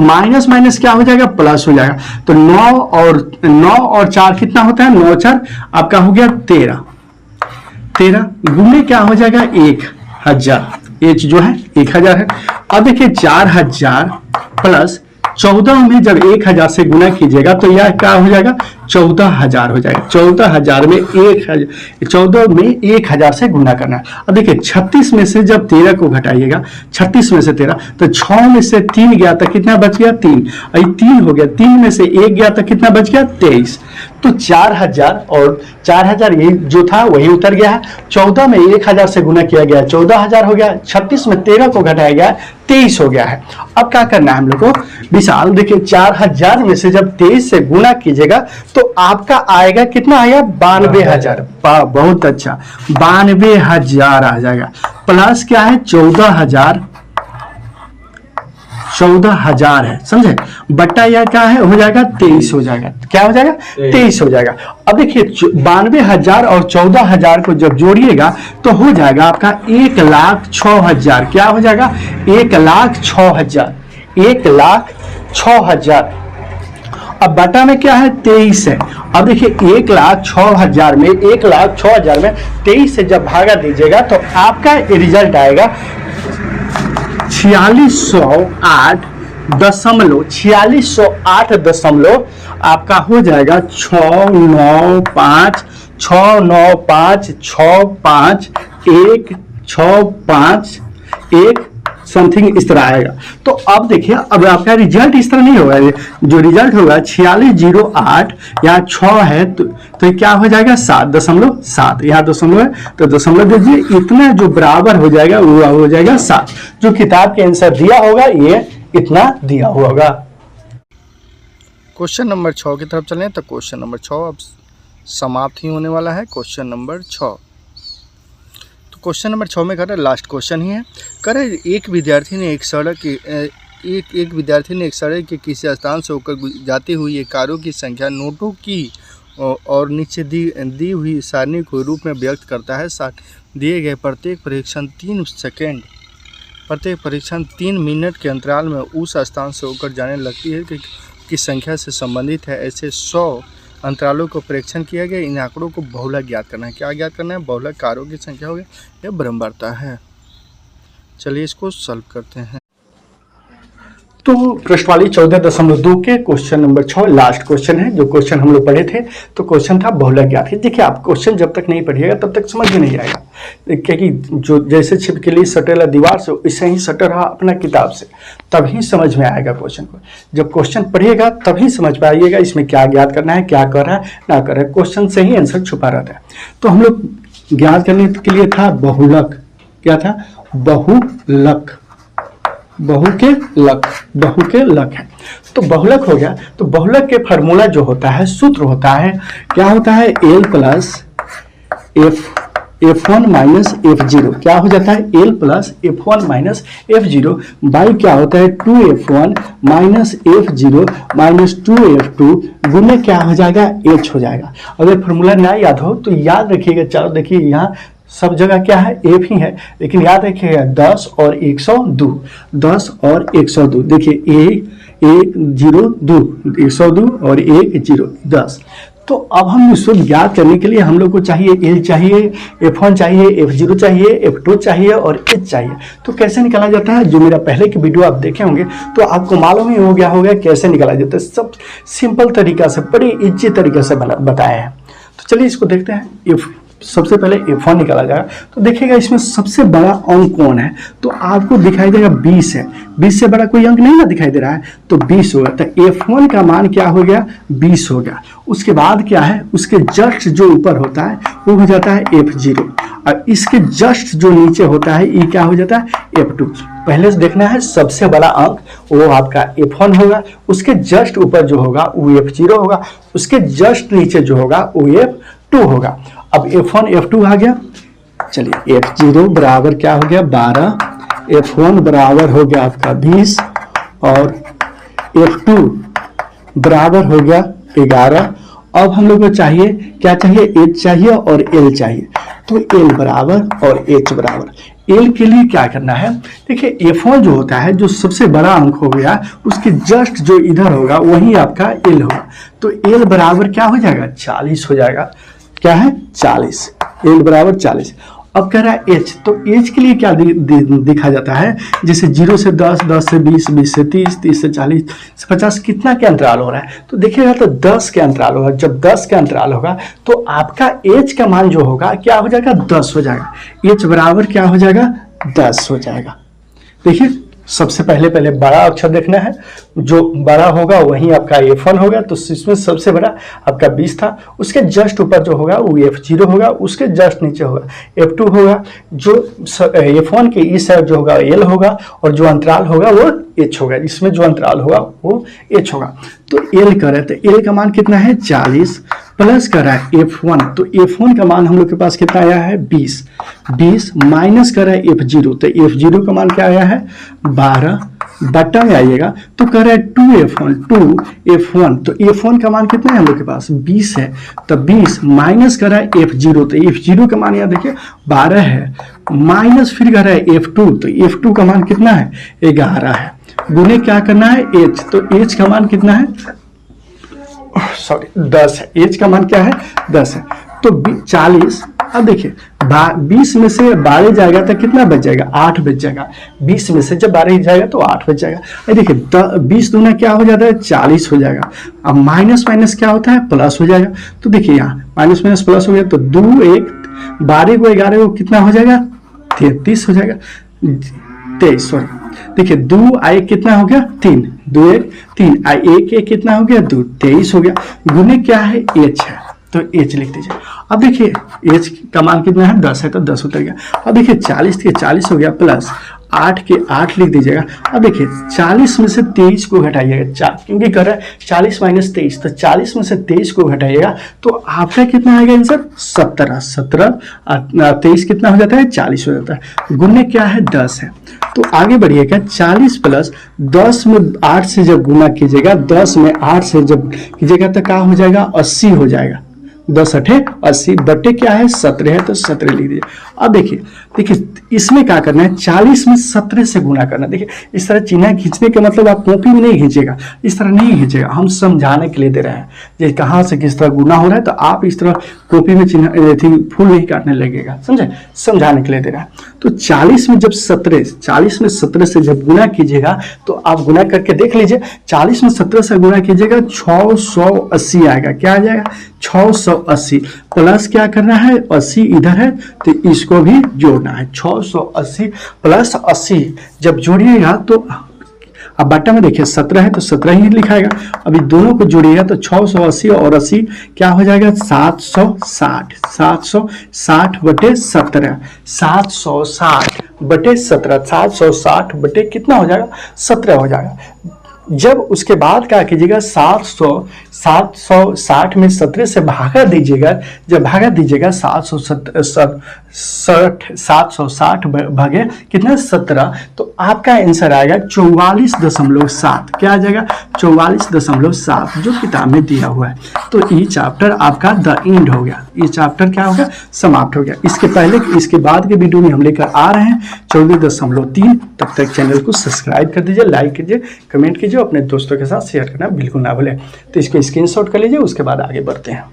माइनस क्या हो जाएगा? प्लस हो जाएगा। तो 9 और 4 कितना होता है? 9 4 आपका हो गया 13 गुने क्या हो जाएगा? 1000। H जो है 1000 है। अब देखिए 4000 प्लस 14 में जब 1000 से गुना कीजिएगा तो यह क्या हो जाएगा? 14000 हो जाएगा। 14 में 1000 से गुना करना है। अब देखिए 36 में से जब 13 को घटाइएगा, 36 में से 13 तो 6 में से 3 गया तो कितना बच गया? 3। 3 हो गया। 3 में से 1 गया तो कितना बच गया? 23। तो 4000 और 4000 ये जो था वही उतर गया है। 14 में 1000 से गुना किया गया 14000 हो गया। 36 में 13 को घटाया गया 23 हो गया है। अब क्या करना है हम लोग को? विशाल देखिए 4000 में से जब 23 से गुना कीजिएगा तो आपका आएगा कितना? आएगा 92000। बहुत अच्छा, 92000 आ जाएगा। प्लस क्या है? 14000 है, समझे? बट्टा या क्या है? हो जाएगा 23 हो जाएगा। क्या हो जाएगा? 23 हो जाएगा। अब देखिए 92000 और 14000 को जब जोड़िएगा तो हो जाएगा आपका 1,06,000। क्या हो जाएगा? 1,06,000। 1,06,000। अब बटा में क्या है? 23 है। अब देखिए 1,06,000 में 23 से जब भागा दीजिएगा तो आपका रिजल्ट आएगा 4608 4608 आपका हो जाएगा 6956565 समथिंग इस तरह आएगा। तो अब देखिए, अब आपका रिजल्ट इस तरह नहीं होगा। जो रिजल्ट होगा 4608 यहाँ 6 है तो ये क्या हो जाएगा 7.7, यहाँ दशमलव है तो दशमलव दीजिए, इतना जो बराबर हो जाएगा वो हो जाएगा 7। जो किताब के आंसर दिया होगा ये इतना दिया हुआ होगा। क्वेश्चन नंबर 6 की तरफ चलें तो क्वेश्चन नंबर 6 अब समाप्त ही होने वाला है। क्वेश्चन नंबर 6, तो क्वेश्चन नंबर 6 में कह रहे लास्ट क्वेश्चन ही है। कह रहे एक विद्यार्थी ने एक सड़क के किसी स्थान से होकर जाती हुई एक कारों की संख्या नोटों की और नीचे दी हुई सारणी को रूप में व्यक्त करता है। दिए गए प्रत्येक परीक्षण 3 मिनट के अंतराल में उस स्थान से होकर जाने लगती है कि संख्या से संबंधित है। ऐसे 100 अंतरालों को परीक्षण किया गया। इन आंकड़ों को बहुलक ज्ञात करना है। क्या ज्ञात करना है? बहुलक कारों की संख्या हो गई, यह ब्रह्मवार्ता है। चलिए इसको सॉल्व करते हैं। तो प्रश्नवाली 14.2 के क्वेश्चन नंबर 6 लास्ट क्वेश्चन है। जो क्वेश्चन हम लोग पढ़े थे तो क्वेश्चन था बहुलक ज्ञात। देखिए, आप क्वेश्चन जब तक नहीं पढ़िएगा तब तक समझ में नहीं आएगा, क्योंकि जो जैसे छिपकली सटेला दीवार से वैसे ही सटे रहा अपना किताब से, तभी समझ में आएगा क्वेश्चन को। जब क्वेश्चन पढ़िएगा तभी समझ पाइएगा इसमें क्या ज्ञात करना है, क्या कर रहा है, ना कर रहा है। क्वेश्चन से ही आंसर छुपा रहता है। तो हम लोग ज्ञात करने के लिए था बहुलक। क्या था? बहुलक। बहु के लक है। तो बहुलक हो गया। तो बहुलक के फार्मूला जो होता है, सूत्र होता है, क्या होता है? L plus F1 minus F0। क्या हो जाता है? L plus F1 minus F0 by क्या होता है? 2F1 minus F0 minus 2F2 गुने क्या हो जाएगा? H हो जाएगा। अगर फार्मूला ना याद हो तो याद रखिएगा। चलो देखिए, यहाँ सब जगह क्या है? एफ ही है, लेकिन याद रखिएगा 10 और 102। 10 और 102 देखिए, 102 102 और 10 10। तो अब हम इसको ज्ञात करने के लिए हम लोग को चाहिए L चाहिए, F1 चाहिए, F0 चाहिए, F2 चाहिए और H चाहिए। तो कैसे निकाला जाता है? जो मेरा पहले की वीडियो आप देखे होंगे तो आपको मालूम ही हो गया होगा कैसे निकाला जाता है। सब सिंपल तरीका से, बड़ी इजी तरीके से बताया है। तो चलिए इसको देखते हैं। सबसे पहले F1 निकाला जाएगा। तो देखिएगा इसमें सबसे बड़ा अंक कौन है? तो आपको दिखाई देगा 20 है। 20 से बड़ा कोई अंक नहीं ना दिखाई दे रहा है, तो 20 होगा। तो F1 का मान क्या हो गया? 20 हो गया। उसके बाद क्या है? उसके जस्ट जो ऊपर होता है वो हो जाता है F0, और इसके जस्ट जो नीचे होता है ये क्या हो जाता है? F2। पहले से देखना है सबसे बड़ा अंक वो आपका F1 होगा, उसके जस्ट ऊपर जो होगा वो F0 होगा, उसके जस्ट नीचे जो होगा वो F2 होगा। अब F1 F2 आ गया। चलिए, F0 बराबर क्या हो गया? 12, F1 बराबर हो गया आपका 20 और F2 बराबर हो गया 11। अब हम लोग को चाहिए क्या चाहिए? H चाहिए और L चाहिए। तो L बराबर और H बराबर। L के लिए क्या करना है? देखिए, F1 जो होता है, जो सबसे बड़ा अंक हो गया, उसके जस्ट जो इधर होगा वही आपका L होगा। तो L बराबर क्या हो जाएगा? 40 हो जाएगा। क्या है? 40। L बराबर 40। अब कह रहा है H। तो H के लिए क्या दिखा जाता है? जैसे 0 से 10, 10 से 20, 20 से 30, 30 से 40 से 50, कितना के अंतराल हो रहा है? तो देखिएगा तो 10 के अंतराल होगा। जब 10 के अंतराल होगा तो आपका H का मान जो होगा क्या हो जाएगा? 10 हो जाएगा। H बराबर क्या हो जाएगा? 10 हो जाएगा। देखिए, सबसे पहले बड़ा अक्षर देखना है। जो बड़ा होगा वही आपका F1 होगा। तो इसमें सबसे बड़ा आपका 20 था। उसके जस्ट ऊपर जो होगा वो F0 होगा, उसके जस्ट नीचे होगा F2 होगा। जो F1 के इस साइड जो होगा L होगा, और जो अंतराल होगा वो H होगा। इसमें जो अंतराल होगा वो H होगा। तो L कर रहे थे, L का मान कितना है? 40 प्लस कर रहा है F1। तो F1 का मान हम लोग के पास कितना आया है? 20। 20 माइनस कर रहा है F0। तो F0 का मान क्या आया है? 12 बट्टा में आइएगा तो कह रहा है 2F1। तो F1 का मान कितना है हम लोग के पास? 20 है। तो 20 माइनस कर रहा है F0। तो F0 का मान यहाँ देखिए 12 है, माइनस फिर कर रहा है F2। तो F2 का मान कितना है? 11 है। गुने क्या करना है? H। तो H का मान कितना है? 10 है। H का मान क्या है? 10 है। तो 40 अब देखिए 20 में से 12 जाएगा तो कितना बच जाएगा, 8 बच जाएगा। 20 में से जब 12 जाएगा तो 8 बच जाएगा। ये देखिए 20 दूना क्या हो जाता है, 40 हो जाएगा। अब माइनस माइनस क्या होता है, प्लस हो जाएगा। तो देखिए यहाँ माइनस माइनस प्लस हो गया तो 2 1 12 को 11 को कितना हो जाएगा, 33 हो जाएगा, 23 सॉरी। देखिए 2 आई कितना हो गया, 3 2 1 3 आई 1 1 कितना हो गया, 2 23 हो गया। गुने क्या है, एच है तो एच लिख दीजिए। अब देखिए एच का मान कितना है, 10 है तो 10 उतर गया। अब देखिए 40 के 40 हो गया प्लस 8 के 8 लिख दीजिएगा। अब देखिए 40 में से 23 को घटाइएगा, क्योंकि कर रहा है 40 माइनस 23, तो 40 में से 23 को घटाइएगा तो आपका कितना आएगा आंसर, 17। 17 23 कितना हो जाता है, 40 हो जाता है। गुने क्या है, 10 है। तो आगे बढ़िएगा, 40 प्लस 10 में 8 से जब गुना कीजिएगा, 10 में 8 से जब कीजिएगा तो क्या हो जाएगा, 80 हो जाएगा। 10 8 80 बटे क्या है, 17 है तो 17 लिख दीजिए। अब देखिए इसमें क्या करना है, 40 में 17 से गुना करना। देखिए इस तरह चिन्ह खींचने का मतलब आप कॉपी में नहीं खींचेगा, इस तरह नहीं खींचेगा, हम समझाने के लिए दे रहे हैं ये कहाँ से किस तरह गुना हो रहा है। तो आप इस तरह कॉपी में चिन्ह फूल नहीं काटने लगेगा, समझे, समझाने के लिए दे रहा है। तो 40 में जब 40 में 17 से जब गुना कीजिएगा तो आप गुना करके देख लीजिए, 40 में 17 से गुना कीजिएगा 680 आएगा। क्या आ जाएगा, 680 प्लस क्या करना है, 80 इधर है तो इसको भी जोड़ना है। 680 प्लस 80 जब जोड़िएगा तो अब बट्टा में देखिए 17 है तो 17 ही लिखाएगा। अभी दोनों को जोड़िएगा तो 680 और 80 क्या हो जाएगा, 760। 760 बटे 17, 760 बटे 17, 760 बटे कितना हो जाएगा, 17 हो जाएगा। जब उसके बाद क्या कीजिएगा, 760 में 17 से भागा दीजिएगा। जब भागा दीजिएगा 760 भागे कितना, 17, तो आपका आंसर आएगा 44.7। क्या आ जाएगा, 44.7 जो किताब में दिया हुआ है। तो ये चैप्टर आपका द एंड हो गया, ये चैप्टर क्या होगा, समाप्त हो गया। इसके पहले इसके बाद के वीडियो में हम लेकर आ रहे हैं 14.3। तब तक चैनल को सब्सक्राइब कर दीजिए, लाइक कीजिए, कमेंट कीजिए, अपने दोस्तों के साथ शेयर करना बिल्कुल ना भूलें। तो इसको स्क्रीनशॉट कर लीजिए, उसके बाद आगे बढ़ते हैं।